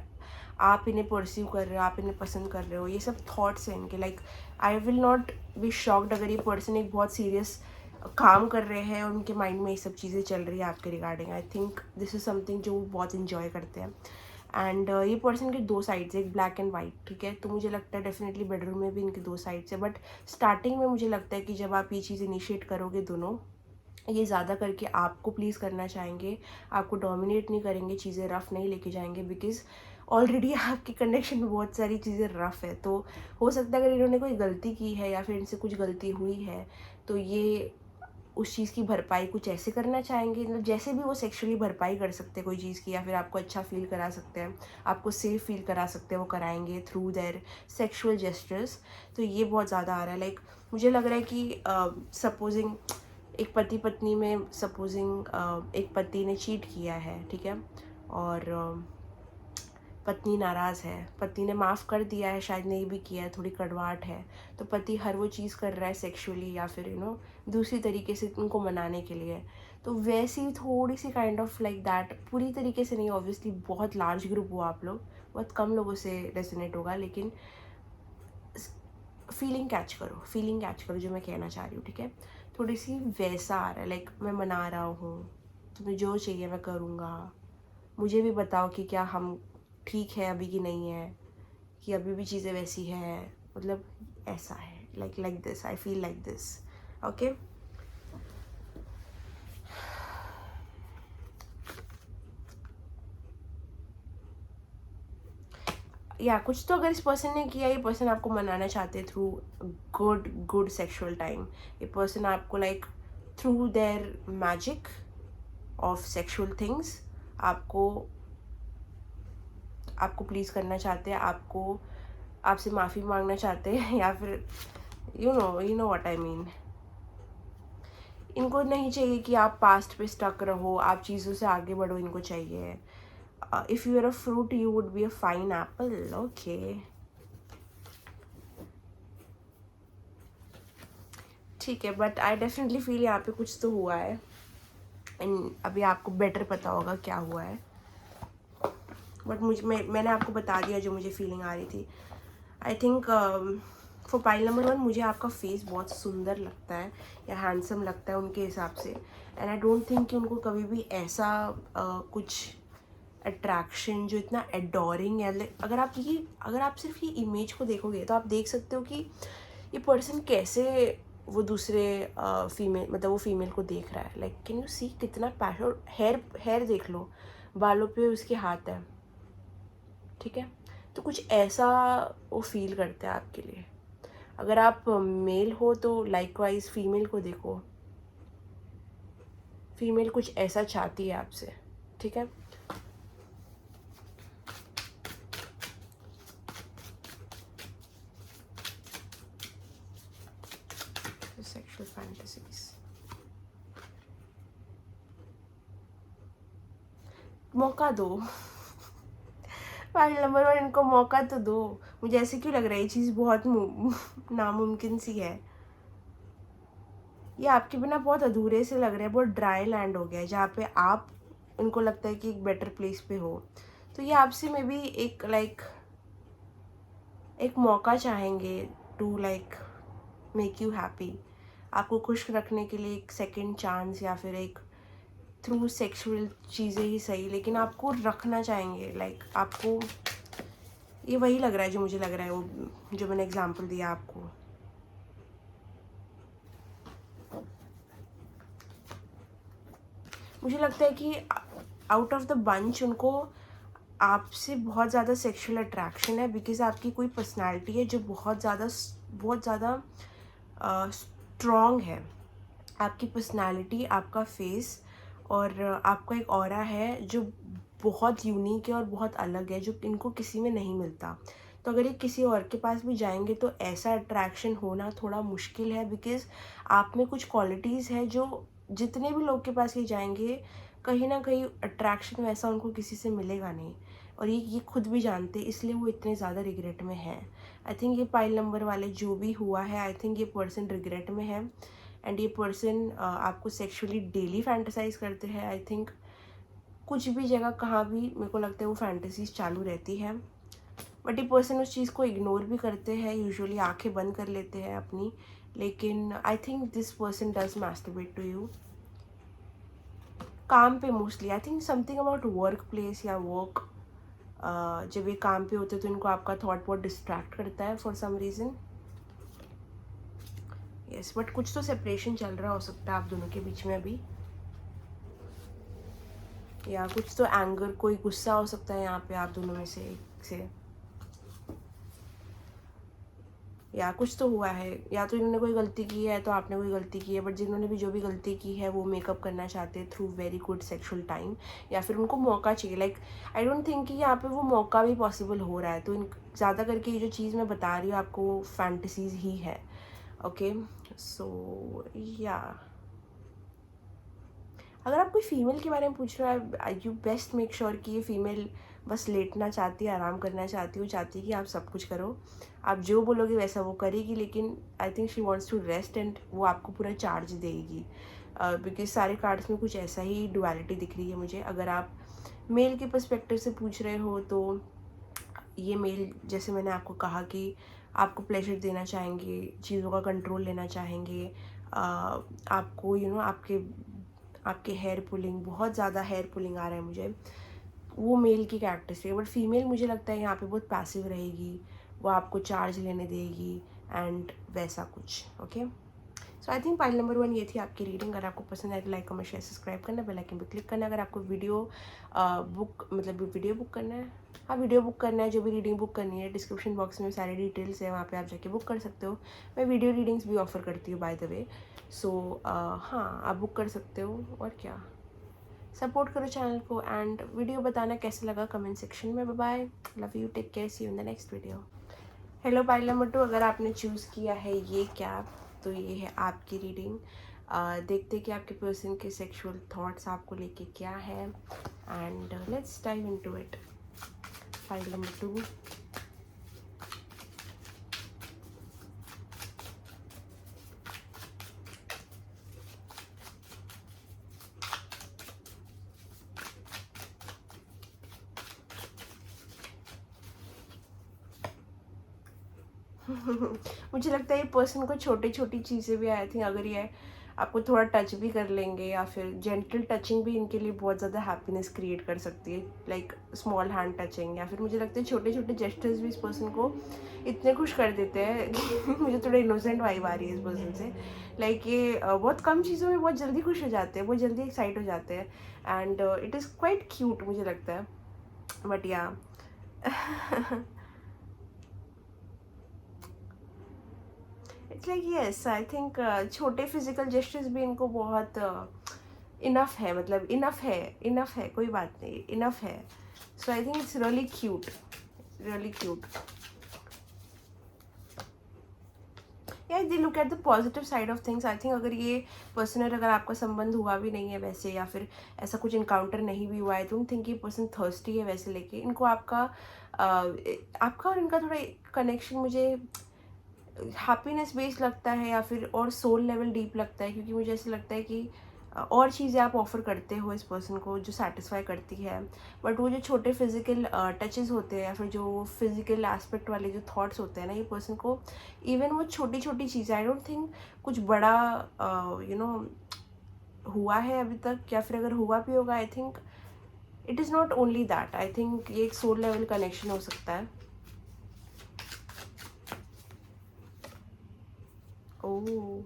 आप इन्हें परस्यू कर रहे हो, आप इन्हें पसंद कर रहे हो। ये सब थॉट्स हैं इनके। Like I will not be shocked अगर ये पर्सन एक बहुत सीरियस काम कर रहे हैं और उनके माइंड में ये सब चीज़ें चल रही है आपके regarding. I think this is something जो वो बहुत इन्जॉय करते हैं। एंड ये पर्सन के दो साइड्स है, एक ब्लैक एंड वाइट, ठीक है। तो मुझे लगता है डेफिनेटली बेडरूम में भी इनके दो साइड्स है, बट स्टार्टिंग में मुझे लगता है कि जब आप ये चीज़ इनिशिएट करोगे दोनों, ये ज़्यादा करके आपको प्लीज़ करना चाहेंगे, आपको डोमिनेट नहीं करेंगे, चीज़ें रफ़ नहीं लेके जाएंगे, बिकॉज ऑलरेडी आपकी कनेक्शन में बहुत सारी चीज़ें रफ़ है। तो हो सकता है अगर इन्होंने कोई गलती की है या फिर इनसे कुछ गलती हुई है, तो ये उस चीज़ की भरपाई कुछ ऐसे करना चाहेंगे, मतलब जैसे भी वो सेक्सुअली भरपाई कर सकते हैं कोई चीज़ की, या फिर आपको अच्छा फील करा सकते हैं, आपको सेफ फील करा सकते हैं, वो कराएंगे थ्रू देयर सेक्सुअल जेस्चर्स। तो ये बहुत ज़्यादा आ रहा है। लाइक मुझे लग रहा है कि सपोजिंग एक पति पत्नी में, सपोजिंग एक पति ने चीट किया है, ठीक है, और पत्नी नाराज़ है, पति ने माफ़ कर दिया है, शायद नहीं भी किया है, थोड़ी कड़वाहट है, तो पति हर वो चीज़ कर रहा है सेक्सुअली या फिर दूसरी तरीके से उनको मनाने के लिए। तो वैसी थोड़ी सी काइंड ऑफ लाइक दैट, पूरी तरीके से नहीं, ऑब्वियसली बहुत लार्ज ग्रुप हो आप लोग, बहुत कम लोगों से रेजोनेट होगा, लेकिन फीलिंग कैच करो जो मैं कहना चाह रही हूँ, ठीक है। थोड़ी सी वैसा आ रहा है, लाइक मैं मना रहा हूँ, तुम्हें जो चाहिए मैं करूँगा, मुझे भी बताओ कि क्या हम ठीक है अभी कि नहीं है, कि अभी भी चीज़ें वैसी है, मतलब ऐसा है। Like this, I feel like this, okay. या कुछ तो अगर इस पर्सन ने किया, ये पर्सन आपको मनाना चाहते हैं थ्रू गुड सेक्सुअल टाइम। ये पर्सन आपको like through their magic of sexual things आपको प्लीज़ करना चाहते हैं, आपसे माफ़ी मांगना चाहते हैं, या फिर you know what I mean. इनको नहीं चाहिए कि आप पास्ट पे स्टक रहो, आप चीज़ों से आगे बढ़ो, इनको चाहिए if you are a fruit you would be a fine apple, okay. ठीक है, बट आई डेफिनेटली फील यहाँ पे कुछ तो हुआ है, एंड अभी आपको बेटर पता होगा क्या हुआ है, बट मैंने आपको बता दिया जो मुझे फीलिंग आ रही थी। I think for pile number 1 मुझे आपका फेस बहुत सुंदर लगता है या हैंडसम लगता है उनके हिसाब से, एंड आई डोंट थिंक कि उनको कभी भी ऐसा कुछ अट्रैक्शन, जो इतना एडोरिंग है। अगर आप सिर्फ ये इमेज को देखोगे तो आप देख सकते हो कि ये पर्सन कैसे वो दूसरे फीमेल, मतलब वो फीमेल को देख रहा है। लाइक कैन यू सी कितना पैशन। और हेयर देख लो, बालों पे उसके हाथ है, ठीक है। तो कुछ ऐसा वो फील करते हैं आपके लिए। अगर आप मेल हो तो लाइकवाइज फीमेल को देखो, फीमेल कुछ ऐसा चाहती है आपसे, ठीक है। सेक्सुअल फैंटेसीज, मौका दो। फाइल नंबर 1, इनको मौका तो दो। मुझे ऐसे क्यों लग रहा है ये चीज़ बहुत नामुमकिन सी है। ये आपके बिना बहुत अधूरे से लग रहे हैं, बहुत ड्राई लैंड हो गया है जहाँ पे आप, उनको लगता है कि एक बेटर प्लेस पे हो। तो ये आपसे में भी एक एक मौका चाहेंगे टू मेक यू हैप्पी। आपको खुश रखने के लिए एक सेकंड चांस, या फिर एक थ्रू सेक्सुअल चीज़ें ही सही, लेकिन आपको रखना चाहेंगे। आपको ये वही लग रहा है जो मुझे लग रहा है, वो जो मैंने एग्जांपल दिया आपको। मुझे लगता है कि आउट ऑफ द बंच उनको आपसे बहुत ज़्यादा सेक्सुअल अट्रैक्शन है, बिकॉज आपकी कोई पर्सनालिटी है जो बहुत ज़्यादा स्ट्रॉन्ग है। आपकी पर्सनालिटी, आपका फेस और आपका एक ऑरा है जो बहुत यूनिक है और बहुत अलग है, जो इनको किसी में नहीं मिलता। तो अगर ये किसी और के पास भी जाएंगे तो ऐसा अट्रैक्शन होना थोड़ा मुश्किल है, बिकॉज आप में कुछ क्वालिटीज़ है जो जितने भी लोग के पास ये जाएंगे, कहीं ना कहीं अट्रैक्शन वैसा उनको किसी से मिलेगा नहीं। और ये खुद भी जानते, इसलिए वो इतने ज़्यादा रिग्रेट में हैं। आई थिंक ये पाइल नंबर वाले जो भी हुआ है, आई थिंक ये पर्सन रिग्रेट में है। एंड ये पर्सन आपको सेक्सुअली डेली फैंटेसाइज करते हैं। आई थिंक कुछ भी जगह कहाँ भी मेरे को लगता है वो फैंटेसीज चालू रहती है, बट ये पर्सन उस चीज़ को इग्नोर भी करते हैं, यूजुअली आंखें बंद कर लेते हैं अपनी। लेकिन I think this person does masturbate to you काम पे mostly. I think something about workplace या वर्क। जब ये काम पे होते तो इनको आपका थॉट बहुत डिस्ट्रैक्ट करता है for some reason. Yes, but कुछ तो सेपरेशन चल रहा हो सकता है आप दोनों के बीच में अभी, या कुछ तो एंगर, कोई गुस्सा हो सकता है यहाँ पे आप दोनों में से एक से, या कुछ तो हुआ है। या तो इन्होंने कोई गलती की है तो आपने कोई गलती की है, बट जिन्होंने भी जो भी गलती की है वो मेकअप करना चाहते हैं through very good sexual time, या फिर उनको मौका चाहिए। आई डोंट थिंक कि यहाँ पे वो मौका भी पॉसिबल हो रहा है। तो इन ज़्यादा करके ये जो चीज़ मैं बता रही हूँ आपको, वो फैंटेसीज ही है। ओके, सो या अगर आप कोई फीमेल के बारे में पूछ रहे हो, यू बेस्ट मेक श्योर कि ये फीमेल बस लेटना चाहती है, आराम करना चाहती है, वो चाहती है कि आप सब कुछ करो, आप जो बोलोगे वैसा वो करेगी। लेकिन I think she wants to rest, and वो आपको पूरा चार्ज देगी, बिकॉज सारे कार्ड्स में कुछ ऐसा ही डुअलिटी दिख रही है मुझे। अगर आप मेल के पर्सपेक्टिव से पूछ रहे हो तो ये मेल, जैसे मैंने आपको कहा कि आपको प्लेजर देना चाहेंगे, चीज़ों का कंट्रोल लेना चाहेंगे, आपको आपके हेयर पुलिंग, बहुत ज़्यादा हेयर पुलिंग आ रहा है मुझे, वो मेल की कैरेक्टरिस्टिक है। बट फीमेल मुझे लगता है यहाँ पे बहुत पैसिव रहेगी, वो आपको चार्ज लेने देगी एंड वैसा कुछ। Okay, so I think file number 1 ये थी आपकी रीडिंग। अगर आपको पसंद आए तो लाइक, कमेंट, शेयर, सब्सक्राइब करना, बेल आइकन पे क्लिक करना। अगर आपको वीडियो बुक करना है, हाँ वीडियो बुक करना है, जो भी रीडिंग बुक करनी है, डिस्क्रिप्शन बॉक्स में सारी डिटेल्स है, वहाँ पे आप जाके बुक कर सकते हो। मैं वीडियो रीडिंग्स भी ऑफर करती हूँ बाय द वे, सो हाँ आप बुक कर सकते हो। और क्या, सपोर्ट करो चैनल को, एंड वीडियो बताना कैसे लगा कमेंट सेक्शन में। Bye bye, love you, take care, see you in the next video. Hello pile number 2, अगर आपने चूज़ किया है ये कैप तो ये है आपकी रीडिंग। देखते कि आपके पर्सन के सेक्सुअल थॉट्स आपको लेके क्या है, and let's dive into it. Pile number 2, मुझे लगता है ये पर्सन को छोटी छोटी चीज़ें भी आई थिंक, अगर ये आपको थोड़ा टच भी कर लेंगे, या फिर जेंटल टचिंग भी इनके लिए बहुत ज़्यादा हैप्पीनेस क्रिएट कर सकती है, लाइक स्मॉल हैंड टचिंग, या फिर मुझे लगता है छोटे छोटे जेस्चर्स भी इस पर्सन को इतने खुश कर देते हैं कि मुझे थोड़ा इनोसेंट वाइब आ रही है इस पर्सन से। लाइक ये बहुत कम चीज़ों में बहुत जल्दी खुश हो जाते हैं, बहुत जल्दी एक्साइट हो जाते हैं, and it is quite cute मुझे लगता है, बट या it's like yes, I think छोटे फिजिकल जेस्चर्स भी इनको बहुत इनफ है, मतलब इनफ है, कोई बात नहीं, इनफ है। सो I think it's really cute, really cute. या they look at the positive side of things. I think अगर ये पर्सनल, अगर आपका संबंध हुआ भी नहीं है वैसे, या फिर ऐसा कुछ इनकाउंटर नहीं भी हुआ है, डोंट थिंक ये पर्सन थर्स्टी है वैसे लेके। इनको आपका आपका और इनका थोड़ा कनेक्शन मुझे हैप्पीनेस बेस्ड लगता है, या फिर और सोल लेवल डीप लगता है, क्योंकि मुझे ऐसा लगता है कि और चीज़ें आप ऑफर करते हो इस पर्सन को जो सेटिस्फाई करती है, बट वो जो छोटे फिजिकल टचेस होते हैं, या फिर जो फिजिकल एस्पेक्ट वाले जो थॉट्स होते हैं ना, ये पर्सन को इवन वो छोटी छोटी चीज़ें, आई डोंट थिंक कुछ बड़ा हुआ है अभी तक, या फिर अगर हुआ भी होगा, आई think it is not only that. I think ये एक सोल लेवल कनेक्शन हो सकता है। ओह,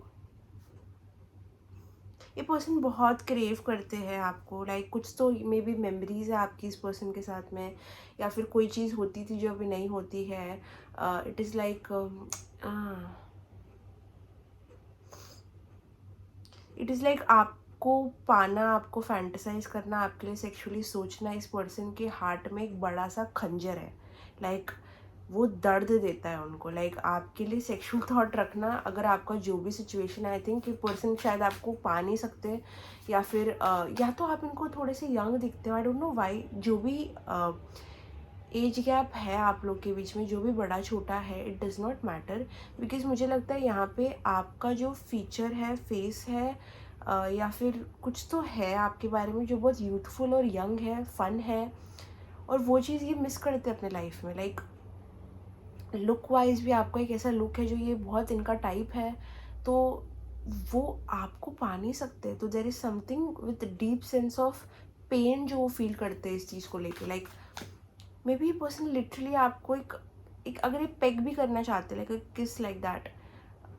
ये पर्सन बहुत क्रेव करते हैं आपको, लाइक कुछ तो मे बी मेमोरीज है आपकी इस पर्सन के साथ में, या फिर कोई चीज़ होती थी जो अभी नहीं होती है। It is like it is like आपको पाना, आपको फैंटेसाइज करना, आपके लिए सेक्सुअली सोचना इस पर्सन के हार्ट में एक बड़ा सा खंजर है। लाइक वो दर्द देता है उनको, लाइक आपके लिए सेक्सुअल थॉट रखना, अगर आपका जो भी सिचुएशन है, आई थिंक ये पर्सन शायद आपको पा नहीं सकते, या फिर या तो आप इनको थोड़े से यंग दिखते हो, आई डोंट नो वाई। जो भी एज गैप है आप लोग के बीच में, जो भी बड़ा छोटा है, it does not matter, because मुझे लगता है यहाँ पे आपका जो फीचर है, फेस है, या फिर कुछ तो है आपके बारे में जो बहुत यूथफुल और यंग है, फन है, और वो चीज़ ये मिस करते हैं अपने लाइफ में। लाइक लुक वाइज भी आपका एक ऐसा लुक है जो ये बहुत इनका टाइप है, तो वो आपको पा नहीं सकते, तो there is something with deep sense of pain जो वो फील करते हैं इस चीज़ को लेके। लाइक मे बी ये पर्सन लिटरली आपको एक अगर ये पेग भी करना चाहते हैं, लाइक किस लाइक दैट,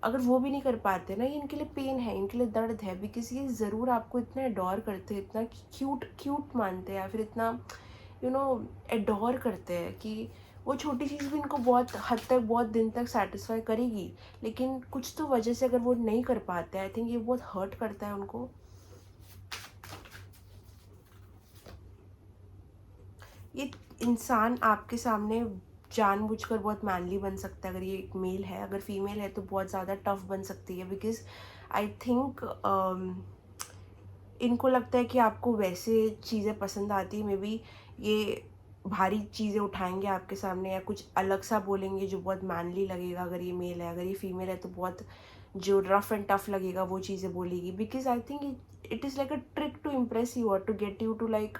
अगर वो भी नहीं कर पाते ना, ये इनके लिए पेन है, इनके लिए दर्द है, बिकॉज ये ज़रूर आपको इतना एडोर करते हैं, इतना क्यूट क्यूट मानते हैं, या फिर इतना एडोर करते हैं कि वो छोटी चीज़ भी इनको बहुत हद तक, बहुत दिन तक सेटिस्फाई करेगी, लेकिन कुछ तो वजह से अगर वो नहीं कर पाते, आई थिंक ये बहुत हर्ट करता है उनको। ये इंसान आपके सामने जानबूझकर बहुत मैनली बन सकता है, अगर ये एक मेल है, अगर फीमेल है तो बहुत ज़्यादा टफ बन सकती है, बिकॉज आई थिंक इनको लगता है कि आपको वैसे चीज़ें पसंद आती है, मे बी ये भारी चीज़ें उठाएंगे आपके सामने, या कुछ अलग सा बोलेंगे जो बहुत मैनली लगेगा अगर ये मेल है, अगर ये फीमेल है तो बहुत जो रफ एंड टफ लगेगा वो चीज़ें बोलेगी, because I think it is like a trick to impress you और to get you to like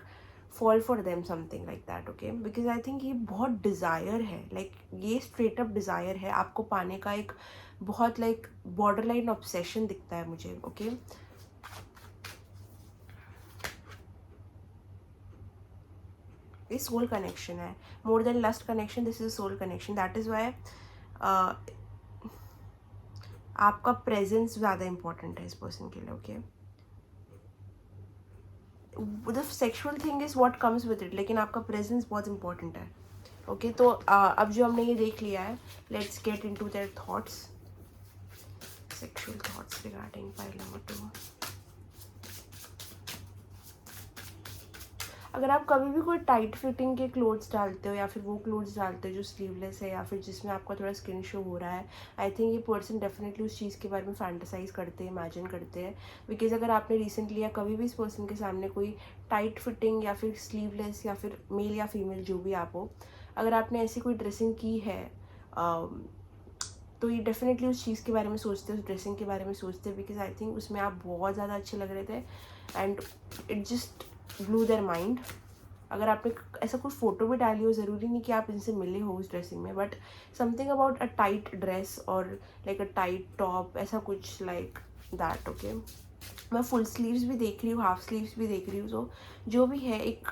fall for them, something like that, okay. Because I think ये बहुत डिज़ायर है, लाइक ये straight up desire है आपको पाने का, एक बहुत लाइक बॉर्डर लाइन ऑब्सेशन दिखता है मुझे, ओके। ये सोल कनेक्शन है, more than lust connection, this is soul connection, that is why आपका प्रेजेंस ज़्यादा इंपॉर्टेंट है इस पर्सन के लिए, okay. The sexual thing is what comes with it, लेकिन आपका प्रेजेंस बहुत इंपॉर्टेंट है, ओके। तो अब जो हमने ये देख लिया है, let's get into their thoughts, sexual thoughts regarding pile number 2। अगर आप कभी भी कोई टाइट फिटिंग के क्लोथ्स डालते हो, या फिर वो क्लोथ्स डालते हो जो स्लीवलेस है, या फिर जिसमें आपका थोड़ा स्किन शो हो रहा है, आई थिंक ये पर्सन डेफिनेटली उस चीज़ के बारे में फैंटेसाइज करते हैं, इमेजिन करते हैं। बिकॉज अगर आपने रिसेंटली या कभी भी इस पर्सन के सामने कोई टाइट फिटिंग, या फिर स्लीवलेस, या फिर मेल या फीमेल जो भी आप हो, अगर आपने ऐसी कोई ड्रेसिंग की है, तो ये डेफिनेटली उस चीज़ के बारे में सोचते हैं, उस ड्रेसिंग के बारे में सोचते हैं, बिकॉज आई थिंक उसमें आप बहुत ज़्यादा अच्छे लग रहे थे, and it just blue their mind. अगर आपने ऐसा कुछ फ़ोटो भी डाली हो, ज़रूरी नहीं कि आप इनसे मिले हो उस ड्रेसिंग में, but something about a tight dress और लाइक अ टाइट टॉप, ऐसा कुछ लाइक दैट ओके। मैं फुल स्लीव्स भी देख रही हूँ, हाफ स्लीव्स भी देख रही हूँ, सो जो भी है एक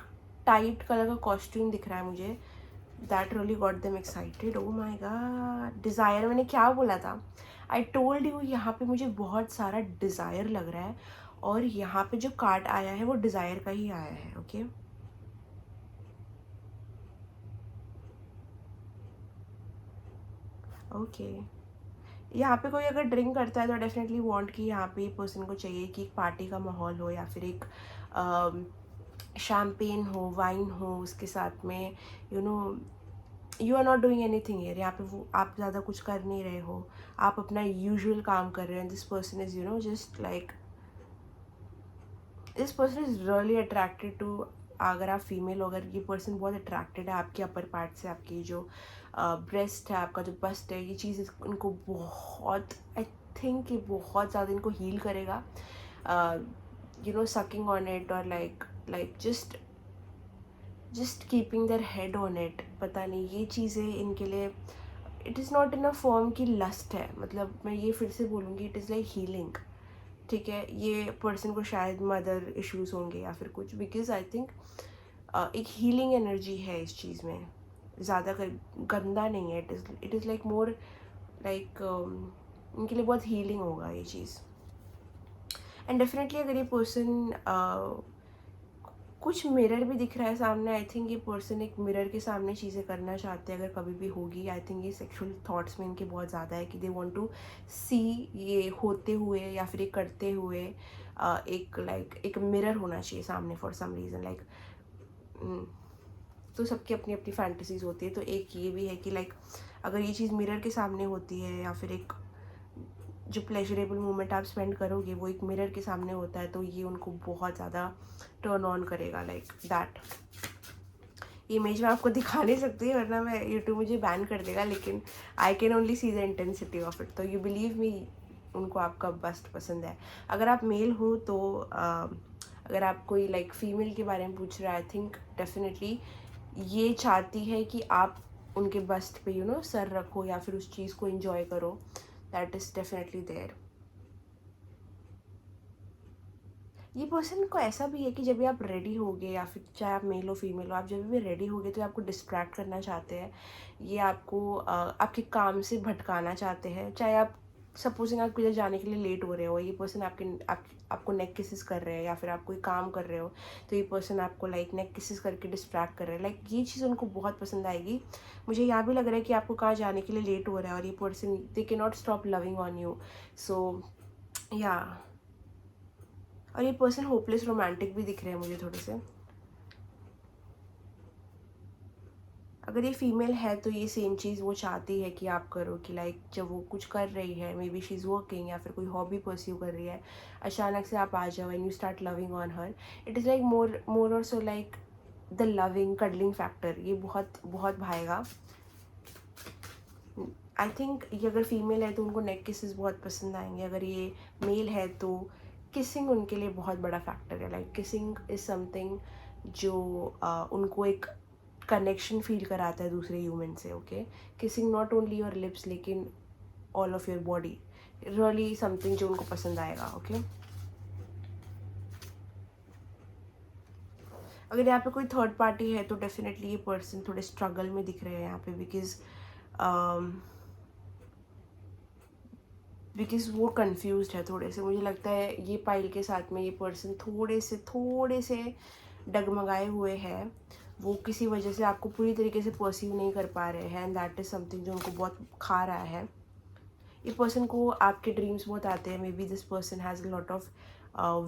टाइट कलर का कॉस्ट्यूम दिख रहा है मुझे। That really got them excited. Oh my god, desire मैंने क्या बोला था, आई टोल्ड यू यहाँ पे मुझे बहुत सारा डिज़ायर लग रहा है, और यहाँ पे जो कार्ड आया है वो डिज़ायर का ही आया है ओके। ओके, यहाँ पे कोई अगर ड्रिंक करता है तो डेफिनेटली वांट कि यहाँ पे पर्सन को चाहिए कि एक पार्टी का माहौल हो, या फिर एक शैम्पेन हो, वाइन हो उसके साथ में, you know you are not doing anything here. यहाँ पे वो आप ज़्यादा कुछ कर नहीं रहे हो, आप अपना यूजुअल काम कर रहे हैं। This person is just like, this person is really attracted to, अगर आप फीमेल हो, अगर ये पर्सन बहुत अट्रैक्टेड है आपके अपर पार्ट से, आपकी जो ब्रेस्ट है, आपका जो बस्ट है, ये चीज़ इनको बहुत, आई थिंक ये बहुत ज़्यादा इनको हील करेगा, सकिंग ऑन इट, और like just keeping their head on it. पता नहीं, ये चीज़ें इनके लिए, it is not in a form की लस्ट है, मतलब मैं ये फिर से बोलूँगी, इट इज़ लाइक हीलिंग। ठीक है, ये पर्सन को शायद मदर इश्यूज होंगे या फिर कुछ, बिकॉज आई थिंक एक हीलिंग एनर्जी है इस चीज़ में, ज़्यादा गंदा नहीं है। It is like more like इनके लिए बहुत हीलिंग होगा ये चीज़। एंड डेफिनेटली अगर ये पर्सन कुछ मिरर भी दिख रहा है सामने, आई थिंक ये पर्सन एक मिरर के सामने चीज़ें करना चाहते हैं, अगर कभी भी होगी। आई थिंक ये सेक्सुअल थॉट्स में इनके बहुत ज़्यादा है कि दे वांट टू सी ये होते हुए या फिर ये करते हुए, एक मिरर होना चाहिए सामने फॉर सम रीज़न, लाइक तो सबकी अपनी अपनी फैंटेसीज होती है। तो एक ये भी है कि लाइक अगर ये चीज़ मिरर के सामने होती है, या फिर एक जो प्लेजरेबल मोमेंट आप स्पेंड करोगे वो एक मिरर के सामने होता है, तो ये उनको बहुत ज़्यादा टर्न ऑन करेगा, लाइक दैट। इमेज में आपको दिखा नहीं सकती वरना मैं यूट्यूब मुझे बैन कर देगा, लेकिन I can only see the intensity of it. तो यू बिलीव मी, उनको आपका बस्ट पसंद है। अगर आप मेल हो तो अगर आप कोई लाइक फीमेल के बारे में पूछ रहे हैं, आई थिंक डेफिनेटली ये चाहती है कि आप उनके बस्ट पे सर रखो, या फिर उस चीज़ को इंजॉय करो। That is definitely there. ये पर्सन को ऐसा भी है कि जब भी आप रेडी होगे, या फिर चाहे आप मेल हो फीमेल हो, आप जब भी रेडी होगे तो आपको डिस्ट्रैक्ट करना चाहते हैं। ये आपको आपके काम से भटकाना चाहते हैं। चाहे आप सपोजिंग आप किधर जाने के लिए लेट हो रहे हो, ये पर्सन आपको नेक किसेस कर रहे हैं, या फिर आप कोई काम कर रहे हो तो ये पर्सन आपको लाइक नेक किसेस करके डिस्ट्रैक्ट कर रहे हैं। लाइक ये चीज़ उनको बहुत पसंद आएगी। मुझे यहाँ भी लग रहा है कि आपको कहाँ जाने के लिए लेट हो रहा है, और ये person they can not stop loving on you. So yeah, और ये पर्सन होपलेस रोमांटिक भी दिख रहे हैं मुझे थोड़े से। अगर ये फीमेल है तो ये सेम चीज़ वो चाहती है कि आप करो, कि लाइक जब वो कुछ कर रही है, may be she is working या फिर कोई हॉबी परस्यू कर रही है, अचानक से आप आ जाओ and you start loving on her. It is like more और so like the loving cuddling factor, ये बहुत बहुत भाएगा। आई थिंक ये अगर फीमेल है तो उनको नेक किसेस बहुत पसंद आएंगे, अगर ये मेल है तो किसिंग उनके लिए बहुत बड़ा फैक्टर है। लाइक किसिंग इज़ समथिंग जो उनको एक कनेक्शन फील कराता है दूसरे ह्यूमन से। Okay, kissing not only your lips लेकिन all of your body, really something जो उनको पसंद आएगा। ओके, अगर यहाँ पे कोई थर्ड पार्टी है तो डेफिनेटली ये पर्सन थोड़े स्ट्रगल में दिख रहे हैं यहाँ पे, बिकॉज वो कंफ्यूज है थोड़े से। मुझे लगता है ये पाइल के साथ में ये पर्सन थोड़े से डगमगाए हुए हैं। वो किसी वजह से आपको पूरी तरीके से परसीव नहीं कर पा रहे हैं, एंड दैट इज़ समथिंग जो उनको बहुत खा रहा है। ये पर्सन को आपके ड्रीम्स बहुत आते हैं। Maybe this person has a lot of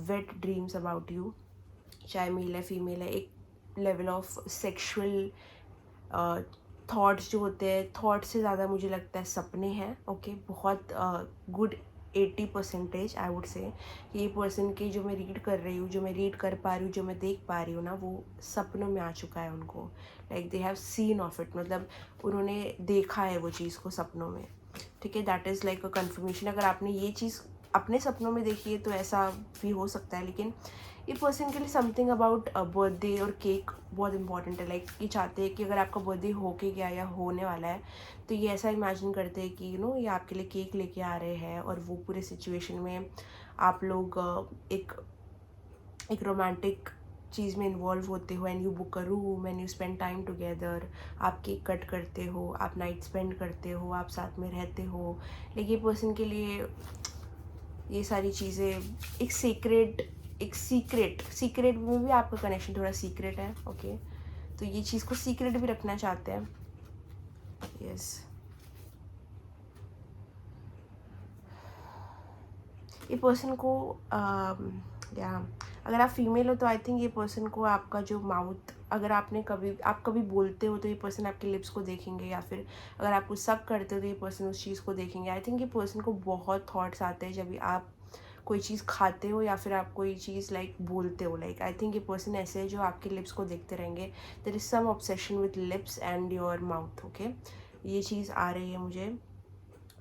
wet dreams about you, चाहे मेल है फीमेल है। एक लेवल ऑफ सेक्शुअल थॉट्स जो होते हैं, थॉट से ज़्यादा मुझे लगता है सपने हैं। ओके, बहुत गुड 80% आई वुड से ये पर्सन की जो मैं रीड कर रही हूँ, जो मैं रीड कर पा रही हूँ, जो मैं देख पा रही हूँ ना, वो सपनों में आ चुका है उनको। Like they have seen of it, मतलब उन्होंने देखा है वो चीज़ को सपनों में। ठीक है, that is like a conformation. अगर आपने ये चीज़ अपने सपनों में देखिए तो ऐसा भी हो सकता है, लेकिन ये पर्सन के लिए समथिंग अबाउट बर्थडे और केक बहुत इंपॉर्टेंट है। लाइक ये चाहते हैं कि अगर आपका बर्थडे हो के गया या होने वाला है तो ये ऐसा इमेजिन करते हैं कि ये आपके लिए केक लेके आ रहे हैं, और वो पूरे सिचुएशन में आप लोग एक रोमांटिक चीज़ में इन्वॉल्व होते हो, and you book a room and you spend time together. आप केक कट करते हो, आप नाइट स्पेंड करते हो, आप साथ में रहते हो। लेकिन ये पर्सन के लिए ये सारी चीज़ें एक सीक्रेट में भी आपका कनेक्शन थोड़ा सीक्रेट है। ओके, तो ये चीज़ को सीक्रेट भी रखना चाहते हैं। यस, ये पर्सन को या अगर आप फीमेल हो तो आई थिंक ये पर्सन को आपका जो माउथ, अगर आप कभी बोलते हो तो ये पर्सन आपके लिप्स को देखेंगे, या फिर अगर आप कुछ सक करते हो तो ये पर्सन उस चीज़ को देखेंगे। आई थिंक ये पर्सन को बहुत थॉट्स आते हैं जब भी आप कोई चीज़ खाते हो या फिर आप कोई चीज़ लाइक बोलते हो। लाइक आई थिंक ये पर्सन ऐसे है जो आपके लिप्स को देखते रहेंगे। There is some obsession with lips and your mouth. Okay, ये चीज़ आ रही है मुझे।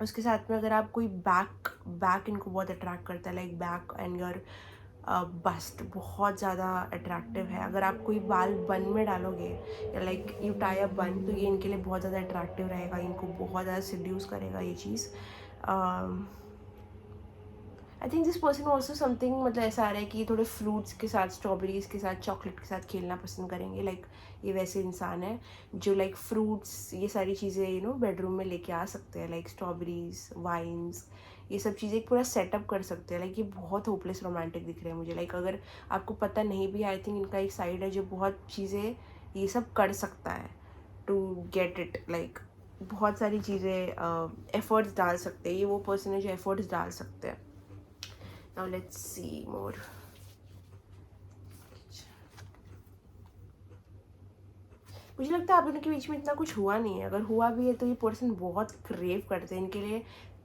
उसके साथ में अगर आप कोई बैक इनको बहुत अट्रैक्ट करता है, like back and your bust बहुत ज़्यादा अट्रैक्टिव है। अगर आप कोई बाल बन में डालोगे या लाइक यू टाई अ बन, तो ये इनके लिए बहुत ज़्यादा अट्रैक्टिव रहेगा, इनको बहुत ज़्यादा सिड्यूस करेगा ये चीज़। I think this person also something, मतलब ऐसा आ रहा है कि थोड़े फ्रूट्स के साथ, स्ट्रॉबेरीज के साथ, चॉकलेट के साथ खेलना पसंद करेंगे। लाइक ये वैसे इंसान है जो लाइक फ्रूट्स, ये सारी चीज़ें बेडरूम में लेके आ सकते हैं, लाइक स्ट्रॉबेरीज, वाइन्स, ये सब चीज़ें पूरा सेटअप कर सकते हैं। लाइक ये बहुत होपलेस रोमांटिक दिख रहे हैं मुझे। लाइक अगर आपको पता नहीं भी, आई थिंक इनका एक साइड है जो बहुत चीज़ें ये सब कर सकता है टू गेट इट। लाइक बहुत सारी चीज़ें एफर्ट्स डाल सकते हैं। ये वो पर्सन है जो एफर्ट्स डाल सकते हैं। Now let's see more. मुझे लगता है आप दोनों के बीच में इतना कुछ हुआ नहीं है। अगर हुआ भी है तो ये पर्सन बहुत क्रेव करते हैं, इनके लिए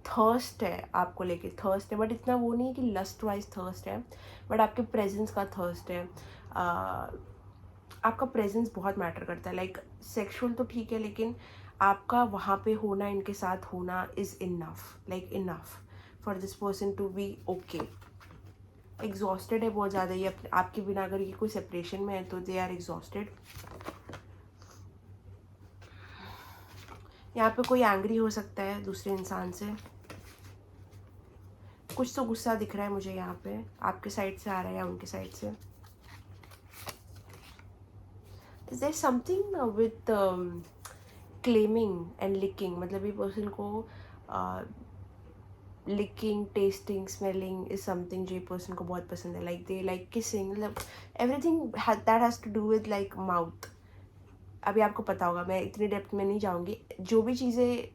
थर्स्ट है, आपको लेके थर्स्ट है, बट इतना वो नहीं है कि लस्ट वाइज थर्स्ट है, बट आपके प्रेजेंस का थर्स्ट है। आपका प्रेजेंस बहुत मैटर करता है। लाइक सेक्सुअल तो ठीक है, लेकिन आपका वहाँ पे होना, इनके साथ होना is enough, like enough for this person to be okay. Exhausted है बहुत ज़्यादा ये आपके बिना। अगर ये कोई सेपरेशन में है तो दे आर एग्जॉस्टेड। यहाँ पे कोई एंग्री हो सकता है दूसरे इंसान से, कुछ तो गुस्सा दिख रहा है मुझे यहाँ पे, आपके साइड से आ रहा है या उनके साइड से। Is there something with claiming and licking, मतलब ये पर्सन को licking, tasting, smelling is something जो ये पर्सन को बहुत पसंद है। लाइक दे लाइक किसिंग, मतलब everything that has to do with like mouth. अभी आपको पता होगा, मैं इतनी डेप्थ में नहीं जाऊँगी। जो भी चीज़ें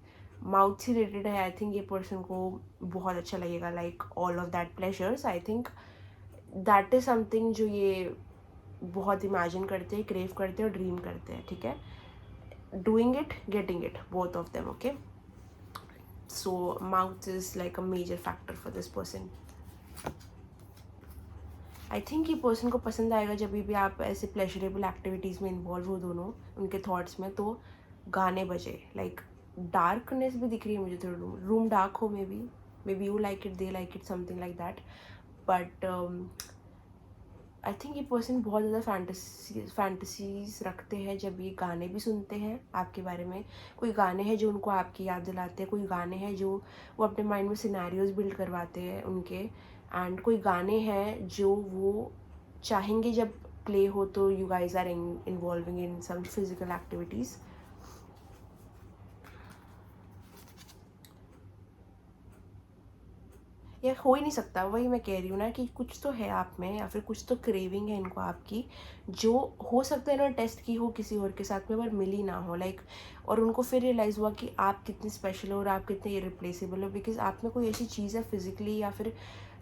माउथ से रिलेटेड है, आई थिंक ये पर्सन को बहुत अच्छा लगेगा। Like all of that pleasures, I think that is something जो ये बहुत इमेजिन करते हैं, क्रेव करते हैं और ड्रीम करते हैं। ठीक है, doing it, getting it, both of them. Okay, so mouth is like a major factor for this person. I think ये पर्सन को पसंद आएगा जब भी आप ऐसे प्लेजरेबल एक्टिविटीज़ में इन्वॉल्व हो दोनों उनके थॉट्स में, तो गाने बजे। लाइक डार्कनेस भी दिख रही है मुझे, थोड़ा रूम डार्क हो, may be you like it, they like it, something like that. But I think ये पर्सन बहुत ज़्यादा फैंटसीज रखते हैं जब ये गाने भी सुनते हैं आपके बारे में। कोई गाने हैं जो उनको आपकी याद दिलाते हैं, कोई गाने हैं जो वो अपने माइंड में सिनेरियोज बिल्ड करवाते हैं उनके, एंड कोई गाने हैं जो वो चाहेंगे जब प्ले हो तो you guys are involving in some physical activities. या हो ही नहीं सकता, वही मैं कह रही हूँ ना कि कुछ तो है आप में, या फिर कुछ तो क्रेविंग है इनको आपकी, जो हो सकता है ना टेस्ट की हो किसी और के साथ में पर मिली ना हो। लाइक और उनको फिर रियलाइज़ हुआ कि आप कितने स्पेशल हो और आप कितने इरिप्लेसेबल हो, बिकॉज आप में कोई ऐसी चीज़ है फिजिकली या फिर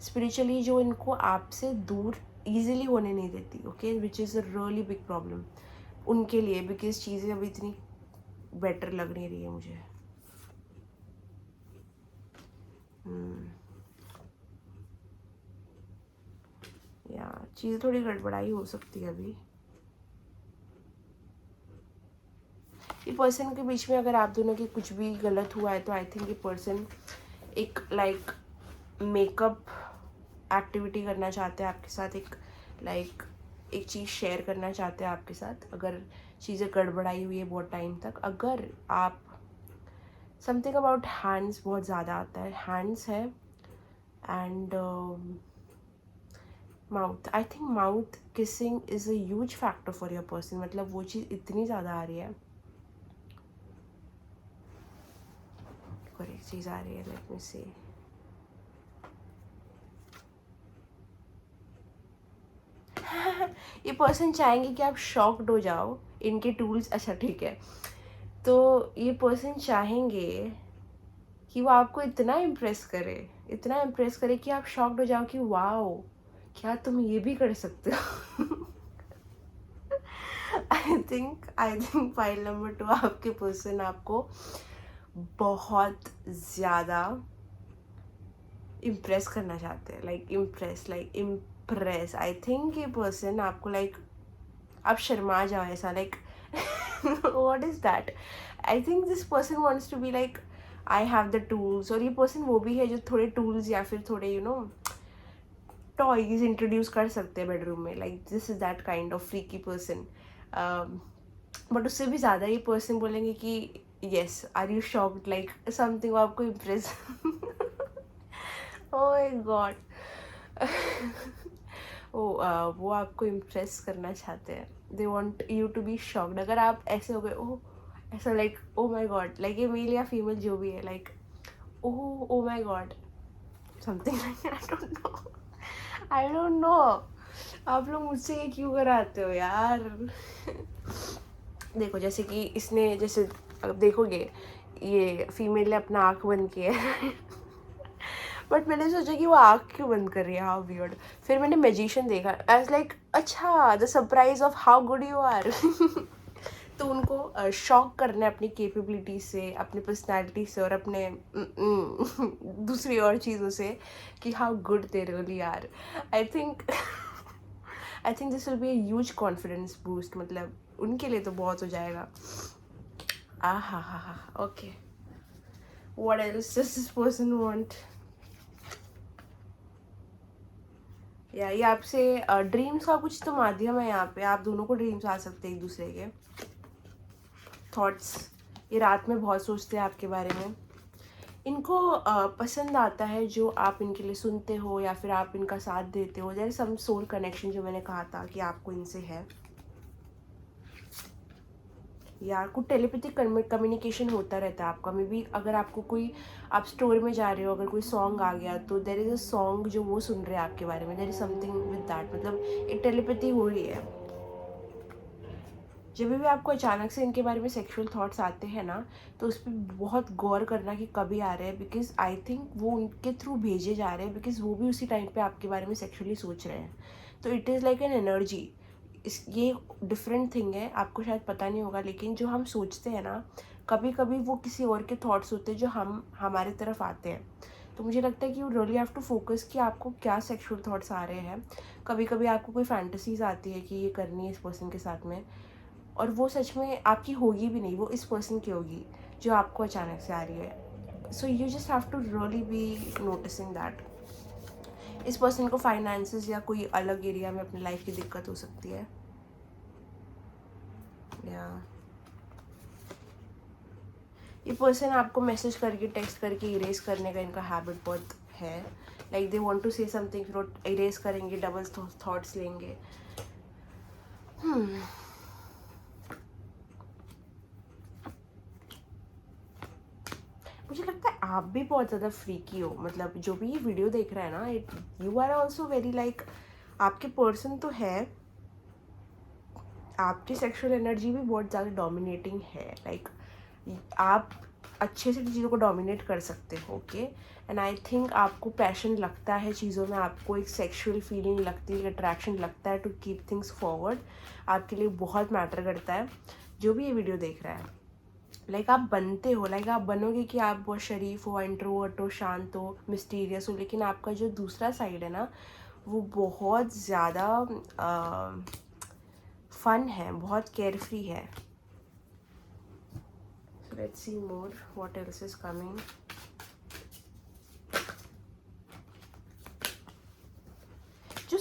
स्पिरिचुअली जो इनको आपसे दूर ईजिली होने नहीं देती। Okay, which is a really big problem उनके लिए, बिकॉज चीज़ें अभी इतनी बेटर लग नहीं रही है मुझे। या चीज़ें थोड़ी गड़बड़ाई हो सकती है अभी। ये पर्सन के बीच में अगर आप दोनों की कुछ भी गलत हुआ है तो आई थिंक ये पर्सन एक लाइक मेकअप एक्टिविटी करना चाहते हैं आपके साथ, एक चीज़ शेयर करना चाहते हैं आपके साथ, अगर चीज़ें गड़बड़ाई हुई है बहुत टाइम तक, अगर आप समथिंग अबाउट हैंड्स बहुत ज़्यादा आता है, हैंड्स है and mouth, I think mouth kissing is a huge factor for your person, मतलब वो चीज़ इतनी ज़्यादा आ रही है, और एक चीज़ आ रही है, लेट मी सी, ये पर्सन चाहेंगे कि आप शॉक्ड हो जाओ इनके टूल्स, अच्छा ठीक है, तो ये पर्सन चाहेंगे कि वो आपको इतना इम्प्रेस करे कि आप शॉक्ड हो जाओ कि वाओ, क्या तुम ये भी कर सकते हो। आई थिंक फाइल नंबर 2 आपके पर्सन आपको बहुत ज़्यादा इम्प्रेस करना चाहते हैं, इम्प्रेस। आई थिंक ये पर्सन आपको आप शर्मा जाओ ऐसा, what is that, I think this person wants to be I have the tools, और ये पर्सन वो भी है जो थोड़े टूल्स या फिर थोड़े टॉयज इंट्रोड्यूस कर सकते हैं बेडरूम में, this is that kind of freaky person. But उससे भी ज़्यादा ये पर्सन बोलेंगे कि yes, are you shocked, something आपको इम्प्रेस। Oh my God. वो आपको इम्प्रेस करना चाहते हैं, they want you to be shocked, अगर आप ऐसे हो गए ओह, ऐसा ओ माई गॉड, ये मेल या फीमेल जो भी है, oh oh my God, something I don't know, आप लोग मुझसे ये क्यों कराते हो यार। देखो जैसे कि इसने, जैसे अब देखोगे ये फीमेल ने अपना आँख बंद किया है, बट मैंने सोचा कि वो आँख क्यों बंद कर रही है, हाउ वियर्ड। फिर मैंने मैजिशियन देखा, एज अच्छा the surprise of how good you are. तो उनको शॉक करना है अपनी कैपेबिलिटी से, अपनी पर्सनैलिटी से, और अपने दूसरी और चीज़ों से कि how good they really are. I think this will be a huge confidence boost, मतलब उनके लिए तो बहुत हो जाएगा। हा, okay, what else does this person want. या ये आपसे ड्रीम्स का कुछ तो माध्यम है, यहाँ पे आप दोनों को ड्रीम्स आ सकते हैं एक दूसरे के, थॉट्स, ये रात में बहुत सोचते हैं आपके बारे में, इनको पसंद आता है जो आप इनके लिए सुनते हो या फिर आप इनका साथ देते हो, there is some soul connection जो मैंने कहा था कि आपको इनसे है, या कुछ टेलीपैथिक कम्युनिकेशन होता रहता है आपका। मे बी अगर आपको कोई, आप स्टोर में जा रहे हो, अगर कोई सॉन्ग आ गया तो देयर इज़ अ सॉन्ग जो वो सुन रहे हैं आपके बारे में, there is something with that, मतलब एक टेलीपैथी हो रही है। जब भी आपको अचानक से इनके बारे में सेक्सुअल थॉट्स आते हैं ना, तो उस पर बहुत गौर करना कि कभी आ रहे हैं, बिकॉज आई थिंक वो उनके थ्रू भेजे जा रहे हैं, बिकॉज वो भी उसी टाइम पे आपके बारे में सेक्सुअली सोच रहे हैं। तो it is like an energy, ये डिफरेंट थिंग है, आपको शायद पता नहीं होगा, लेकिन जो हम सोचते हैं ना, कभी कभी वो किसी और के थॉट्स होते हैं जो हमारे तरफ आते हैं। तो मुझे लगता है कि you really have to focus कि आपको क्या सेक्सुअल थॉट्स आ रहे हैं। कभी कभी आपको कोई फैंटेसीज आती है कि ये करनी है इस पर्सन के साथ में, और वो सच में आपकी होगी भी नहीं, वो इस पर्सन की होगी जो आपको अचानक से आ रही है। So you just have to really be noticing that. इस पर्सन को फाइनेंसेस या कोई अलग एरिया में अपनी लाइफ की दिक्कत हो सकती है, या ये पर्सन आपको मैसेज करके, टेक्स्ट करके इरेज करने का इनका हैबिट बहुत है, they want to say something, फिर इरेज करेंगे, डबल थॉट्स लेंगे। मुझे लगता है आप भी बहुत ज़्यादा फ्रीकी हो, मतलब जो भी ये वीडियो देख रहा है ना, यू आर ऑल्सो वेरी आपके पर्सन तो है, आपकी सेक्सुअल एनर्जी भी बहुत ज़्यादा डोमिनेटिंग है, आप अच्छे से चीज़ों को डोमिनेट कर सकते हो, ओके। एंड आई थिंक आपको पैशन लगता है चीज़ों में, आपको एक सेक्सुअल फीलिंग लगती है, अट्रैक्शन लगता है टू कीप थिंग्स फॉरवर्ड, आपके लिए बहुत मैटर करता है जो भी ये वीडियो देख रहा है। आप बनते हो, आप बनोगे कि आप बहुत शरीफ हो, इंट्रोवर्ट हो, शांत हो, मिस्टीरियस हो, लेकिन आपका जो दूसरा साइड है ना, वो बहुत ज़्यादा फन है, बहुत केयरफ्री है। Let's see more what else is coming.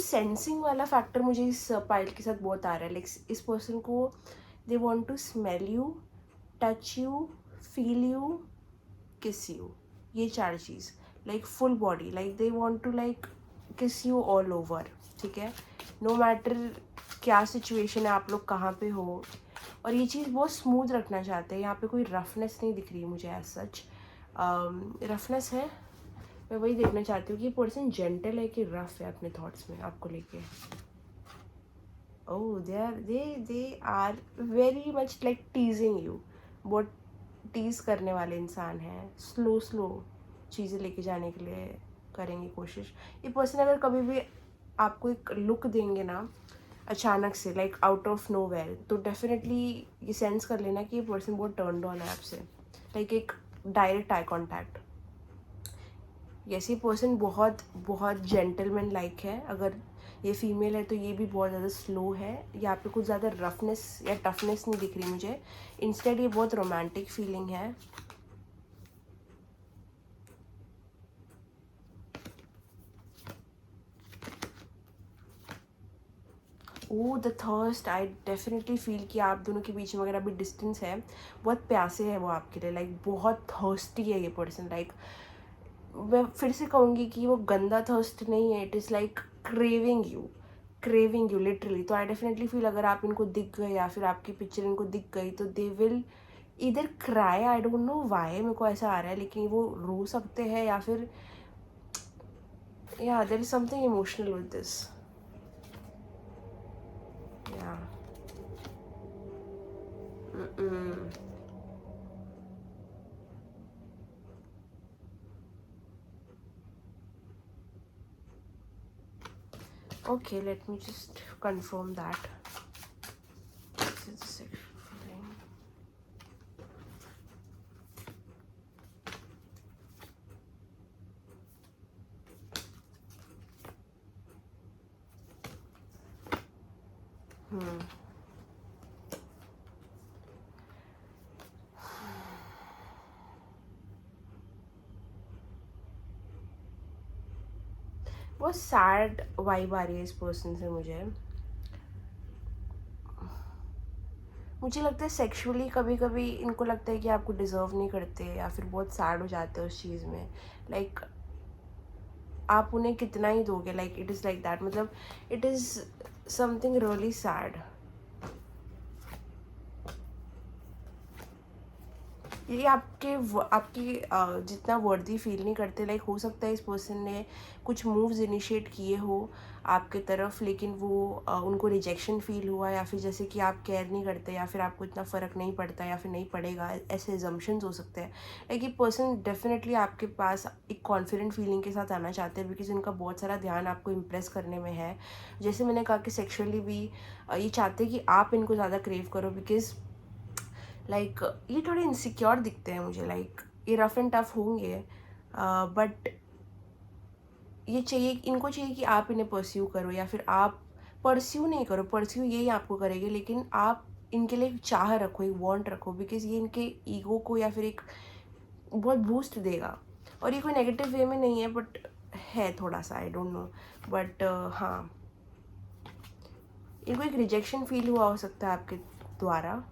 Sensing वाला फैक्टर मुझे इस पाइल के साथ बहुत आ रहा है। लाइक इस पर्सन को they want to smell you, touch you, feel you, kiss you, ये 4 चीज़। Like full body, like they want to like kiss you all over, ठीक है। नो मैटर क्या सिचुएशन है, आप लोग कहाँ पे हो, और ये चीज़ बहुत स्मूथ रखना चाहते हैं। यहाँ पे कोई रफनेस नहीं दिख रही मुझे एज सच। रफनेस है, मैं वही देखना चाहती हूँ कि पर्सन जेंटल है कि रफ है अपने थॉट्स में आपको लेके। Oh they are very much like teasing you, बहुत टीज करने वाले इंसान हैं। स्लो चीज़ें लेके जाने के लिए करेंगे कोशिश। ये पर्सन अगर कभी भी आपको एक लुक देंगे ना अचानक से, like out of nowhere, तो डेफिनेटली ये सेंस कर लेना कि ये पर्सन बहुत टर्न्ड ऑन है आपसे। लाइक एक डायरेक्ट आई कॉन्टैक्ट। ये पर्सन बहुत बहुत जेंटलमैन लाइक है। अगर ये फीमेल है तो ये भी बहुत ज़्यादा स्लो है। यहाँ पे कुछ ज़्यादा रफनेस या टफनेस नहीं दिख रही मुझे। इंस्टेड ये बहुत रोमांटिक फीलिंग है। Oh the thirst, I definitely feel कि आप दोनों के बीच में अगर अभी डिस्टेंस है, बहुत प्यासे है वो आपके लिए। लाइक बहुत थर्स्टी है ये पर्सन। लाइक मैं फिर से कहूँगी कि वो गंदा थर्स्ट नहीं है, it is like craving you literally. तो आई डेफिनेटली फील अगर आप इनको दिख गए या फिर आपकी पिक्चर इनको दिख गई तो दे विल इधर cry, I don't know why, मेरे को ऐसा आ रहा है, लेकिन वो रो सकते हैं या फिर या there is something emotional with this. या okay, let me just confirm that. This is the sexual thing. बहुत सैड वाइब आ रही है इस पर्सन से मुझे लगता है सेक्सुअली कभी कभी इनको लगता है कि आपको डिज़र्व नहीं करते या फिर बहुत सैड हो जाते हैं उस चीज़ में। लाइक आप उन्हें कितना ही दोगे, like it is like that. मतलब it is something really sad. ये आपकी जितना वर्दी फील नहीं करते। लाइक हो सकता है इस पर्सन ने कुछ मूव्स इनिशिएट किए हो आपके तरफ, लेकिन वो उनको रिजेक्शन फील हुआ, या फिर जैसे कि आप केयर नहीं करते या फिर आपको इतना फ़र्क नहीं पड़ता या फिर नहीं पड़ेगा, ऐसे एजम्पशंस हो सकते हैं। लाइक ये पर्सन डेफिनेटली आपके पास एक कॉन्फिडेंट फीलिंग के साथ आना चाहते हैं, बिकॉज उनका बहुत सारा ध्यान आपको इम्प्रेस करने में है। जैसे मैंने कहा कि सेक्शुअली भी ये चाहते हैं कि आप इनको ज़्यादा क्रेव करो, बिकॉज लाइक ये थोड़े इनसिक्योर दिखते हैं मुझे। लाइक ये रफ एंड टफ होंगे, बट ये चाहिए, इनको चाहिए कि आप इन्हें परस्यू करो, या फिर आप परस्यू नहीं करो, परस्यू यही आपको करेंगे, लेकिन आप इनके लिए एक चाह रखो, एक वांट रखो, बिकॉज ये इनके ईगो को या फिर एक बहुत बूस्ट देगा। और ये कोई नेगेटिव वे में नहीं है, बट है थोड़ा सा, आई डोंट नो, बट हाँ, इनको एक रिजेक्शन फील हुआ हो सकता है आपके द्वारा,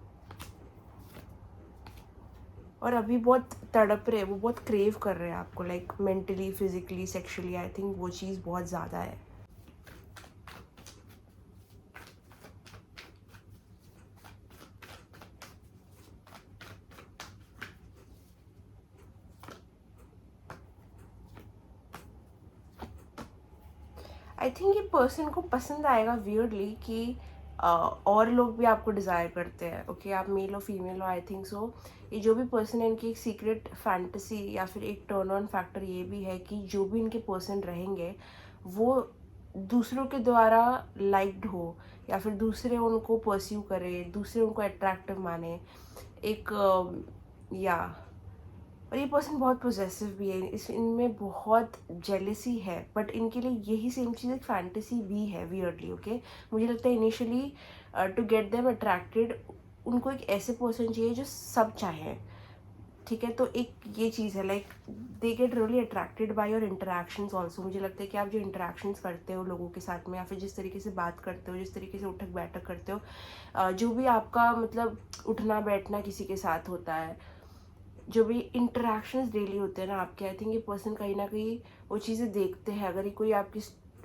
और अभी बहुत तड़प रहे हैं, वो बहुत क्रेव कर रहे हैं आपको, like mentally, physically, sexually. I think वो चीज़ बहुत ज़्यादा है। आई थिंक ये पर्सन को पसंद आएगा वियर्डली कि और लोग भी आपको डिज़ायर करते हैं। ओके, आप मेल हो फीमेल हो, आई थिंक सो। ये जो भी पर्सन है, इनकी एक सीक्रेट फैंटेसी या फिर एक टर्न ऑन फैक्टर ये भी है कि जो भी इनके पर्सन रहेंगे वो दूसरों के द्वारा लाइक्ड हो, या फिर दूसरे उनको परस्यू करे, दूसरे उनको अट्रैक्टिव माने। एक या और ये पर्सन बहुत पोजेसिव भी है, इनमें बहुत जेलेसी है, बट इनके लिए यही सेम चीज़ एक फैंटेसी भी है वियर्डली। ओके, मुझे लगता है initially to get them attracted उनको एक ऐसे पर्सन चाहिए जो सब चाहें, ठीक है। तो एक ये चीज़ है, like they get really attracted by your interactions also. मुझे लगता है कि आप जो इंटरेक्शंस करते हो लोगों के साथ में, या फिर जिस तरीके से बात करते हो, जिस तरीके से उठक बैठक करते हो, जो भी आपका मतलब उठना बैठना किसी के साथ होता है, जो भी इंटरेक्शंस डेली होते हैं ना आपके, आई थिंक ये पर्सन कहीं ना कहीं वो चीज़ें देखते हैं। अगर ये कोई आपकी,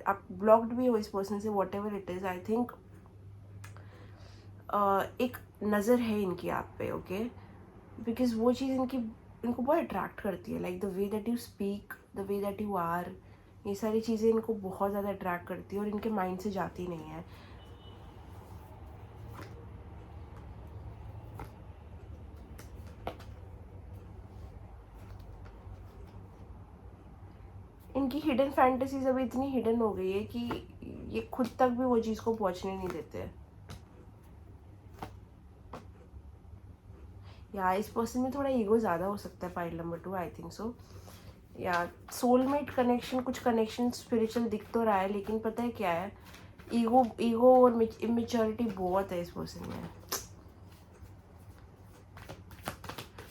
आप ब्लॉक्ड भी हो इस पर्सन से, what ever it is, I think एक नज़र है इनकी आप पे, ओके। बिकॉज वो चीज़ इनको बहुत अट्रैक्ट करती है, like the way that you speak, the way that you are, ये सारी चीज़ें इनको बहुत ज़्यादा अट्रैक्ट करती है और इनके माइंड से जाती नहीं है। इनकी हिडन फैंटेसीज अभी इतनी हिडन हो गई है कि ये खुद तक भी वो चीज़ को पहुंचने नहीं देते। या इस पर्सन में थोड़ा ईगो ज़्यादा हो सकता है, pile number 2, I think so. या सोलमेट कनेक्शन, कुछ कनेक्शन स्पिरिचुअल दिख तो रहा है, लेकिन पता है क्या है, ईगो ईगो और इमेच्योरिटी बहुत है इस पर्सन में।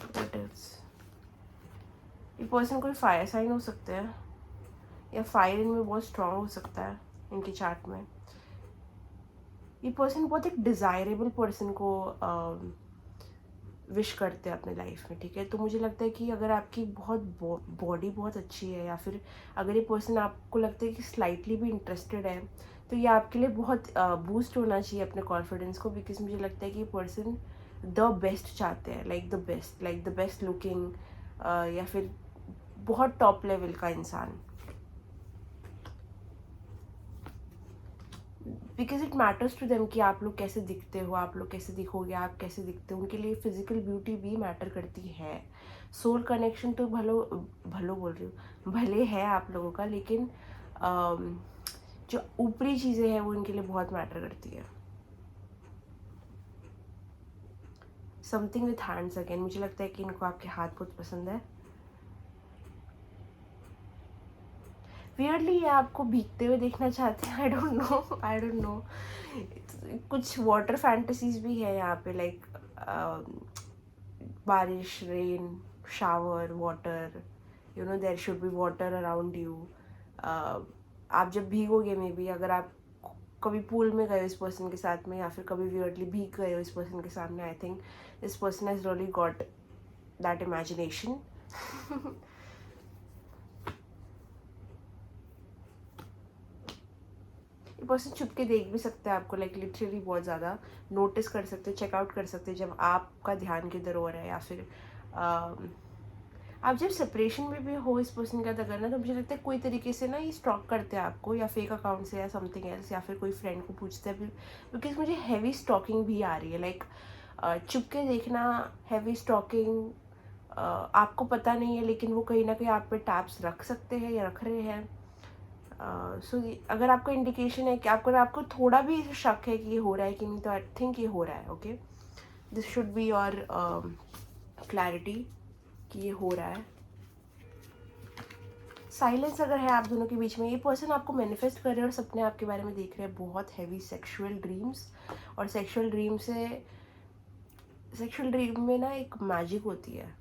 What else? ये पर्सन कोई फायर साइन हो सकते हैं, या फायर इनमें बहुत स्ट्रांग हो सकता है इनके चार्ट में। ये पर्सन बहुत एक डिज़ायरेबल पर्सन को विश करते हैं अपने लाइफ में, ठीक है। तो मुझे लगता है कि अगर आपकी बहुत बॉडी बहुत अच्छी है, या फिर अगर ये पर्सन आपको लगता है कि स्लाइटली भी इंटरेस्टेड है, तो ये आपके लिए बहुत बूस्ट होना चाहिए अपने कॉन्फिडेंस को। बिकॉज मुझे लगता है कि ये पर्सन द बेस्ट चाहते हैं, लाइक द बेस्ट लुकिंग, या फिर बहुत टॉप लेवल का इंसान। Because it matters to them कि आप लोग कैसे दिखते हो, आप लोग कैसे दिखोगे, आप कैसे दिखते हो। उनके लिए फिजिकल ब्यूटी भी मैटर करती है। सोल कनेक्शन तो भलो भलो बोल रही हूँ, भले है आप लोगों का, लेकिन जो ऊपरी चीज़ें हैं वो इनके लिए बहुत मैटर करती है। समथिंग विथ हैंड्स अगेन, मुझे लगता है कि इनको आपके हाथ बहुत पसंद है। वियर्डली ये आपको भीगते हुए देखना चाहते हैं, I don't know, I don't know. कुछ वाटर फैंटेसीज भी है यहाँ पे, लाइक बारिश, rain, shower, water, you know there should be water around you. आप जब भीगोगे, मे बी अगर आप कभी पूल में गए इस पर्सन के साथ में, या फिर कभी वियर्डली भीग गए हो इस पर्सन के सामने, आई think this person has really got that imagination. ये पर्सन छुप के देख भी सकते हैं आपको, लाइक लिटरली बहुत ज़्यादा नोटिस कर सकते हैं, चेकआउट कर सकते हैं जब आपका ध्यान किधर हो रहा है, या फिर आप जब सेपरेशन में भी हो इस पर्सन का अगर ना, तो मुझे लगता है कोई तरीके से ना ये स्टॉक करते हैं आपको, या फेक अकाउंट से, या समथिंग एल्स, या फिर कोई फ्रेंड को पूछते हैं। बिकॉज मुझे हैवी स्टॉकिंग भी आ रही है, लाइक चुप के देखना, हैवी स्टॉकिंग, आपको पता नहीं है लेकिन वो कहीं ना कहीं आप पे टैप्स रख सकते हैं या रख रहे हैं। सो अगर आपको इंडिकेशन है कि आपको थोड़ा भी शक है कि ये हो रहा है कि नहीं, तो आई थिंक ये हो रहा है, okay. This should be your clarity कि ये हो रहा है। साइलेंस अगर है आप दोनों के बीच में, ये पर्सन आपको मैनिफेस्ट कर रहे हैं और सपने आपके बारे में देख रहे हैं, बहुत हैवी सेक्सुअल ड्रीम्स। और सेक्सुअल ड्रीम में ना एक मैजिक होती है,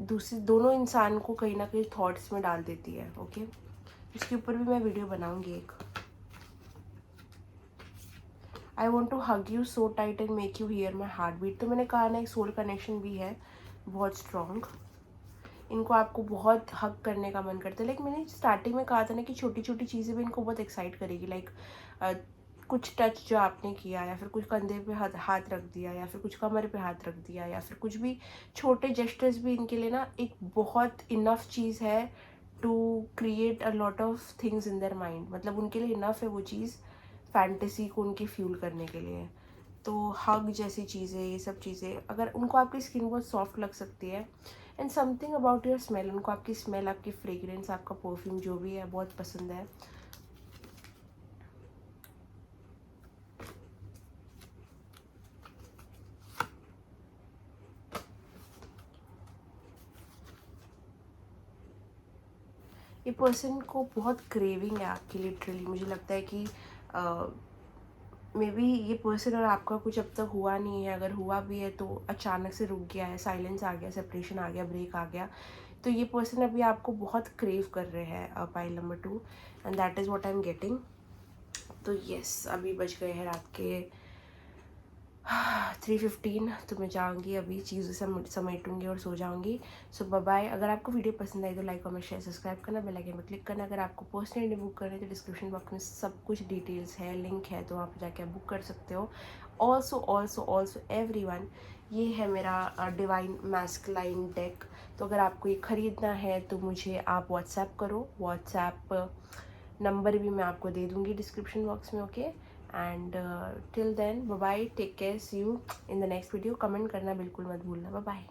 दोनों इंसान को कहीं ना कहीं थॉट्स में डाल देती है, ओके। इसके ऊपर भी मैं वीडियो बनाऊंगी एक। I want to hug you so tight and make you hear my heart beat. तो मैंने कहा ना, एक सोल कनेक्शन भी है बहुत स्ट्रॉन्ग। इनको आपको बहुत हग करने का मन करता है। लाइक मैंने स्टार्टिंग में कहा था ना कि छोटी छोटी चीज़ें भी इनको बहुत एक्साइट करेगी, लाइक कुछ टच जो आपने किया, या फिर कुछ कंधे पे हाथ रख दिया, या फिर कुछ कमर पे हाथ रख दिया, या फिर कुछ भी छोटे जेस्टर्स भी इनके लिए ना एक बहुत इनफ चीज़ है to create a lot of things in their mind. मतलब उनके लिए इनफ है वो चीज़ फैंटेसी को उनकी फ्यूल करने के लिए। तो हग जैसी चीज़ें, ये सब चीज़ें, अगर उनको आपकी स्किन बहुत सॉफ्ट लग सकती है, and something about your smell, उनको आपकी स्मेल, आपकी फ्रेगरेंस, आपका परफ्यूम जो भी है बहुत पसंद है। ये पर्सन को बहुत क्रेविंग है आपकी, लिटरली मुझे लगता है कि मे बी ये पर्सन और आपका कुछ अब तक हुआ नहीं है, अगर हुआ भी है तो अचानक से रुक गया है, साइलेंस आ गया, सेपरेशन आ गया, ब्रेक आ गया। तो ये पर्सन अभी आपको बहुत क्रेव कर रहे हैं, pile number 2, and that is what I am getting. तो येस, अभी बज गए हैं रात के 3:15। तो मैं जाऊँगी अभी, चीज़ें समेटूँगी और सो जाऊँगी। सो बाय बाय। अगर आपको वीडियो पसंद आई तो लाइक कमेंट शेयर सब्सक्राइब करना, बेल आइकन पर क्लिक करना। अगर आपको पर्सनली बुक करना है तो डिस्क्रिप्शन बॉक्स में सब कुछ डिटेल्स है, लिंक है, तो वहाँ पर जाके आप बुक कर सकते हो। ऑल्सो एवरीवन, ये है मेरा डिवाइन मैस्कुलाइन डेक। तो अगर आपको ये ख़रीदना है तो मुझे आप व्हाट्सएप करो, व्हाट्सएप नंबर भी मैं आपको दे दूँगी डिस्क्रिप्शन बॉक्स में, okay. And till then bye bye, take care, see you in the next video. Comment करना बिल्कुल मत भूलना। Bye bye.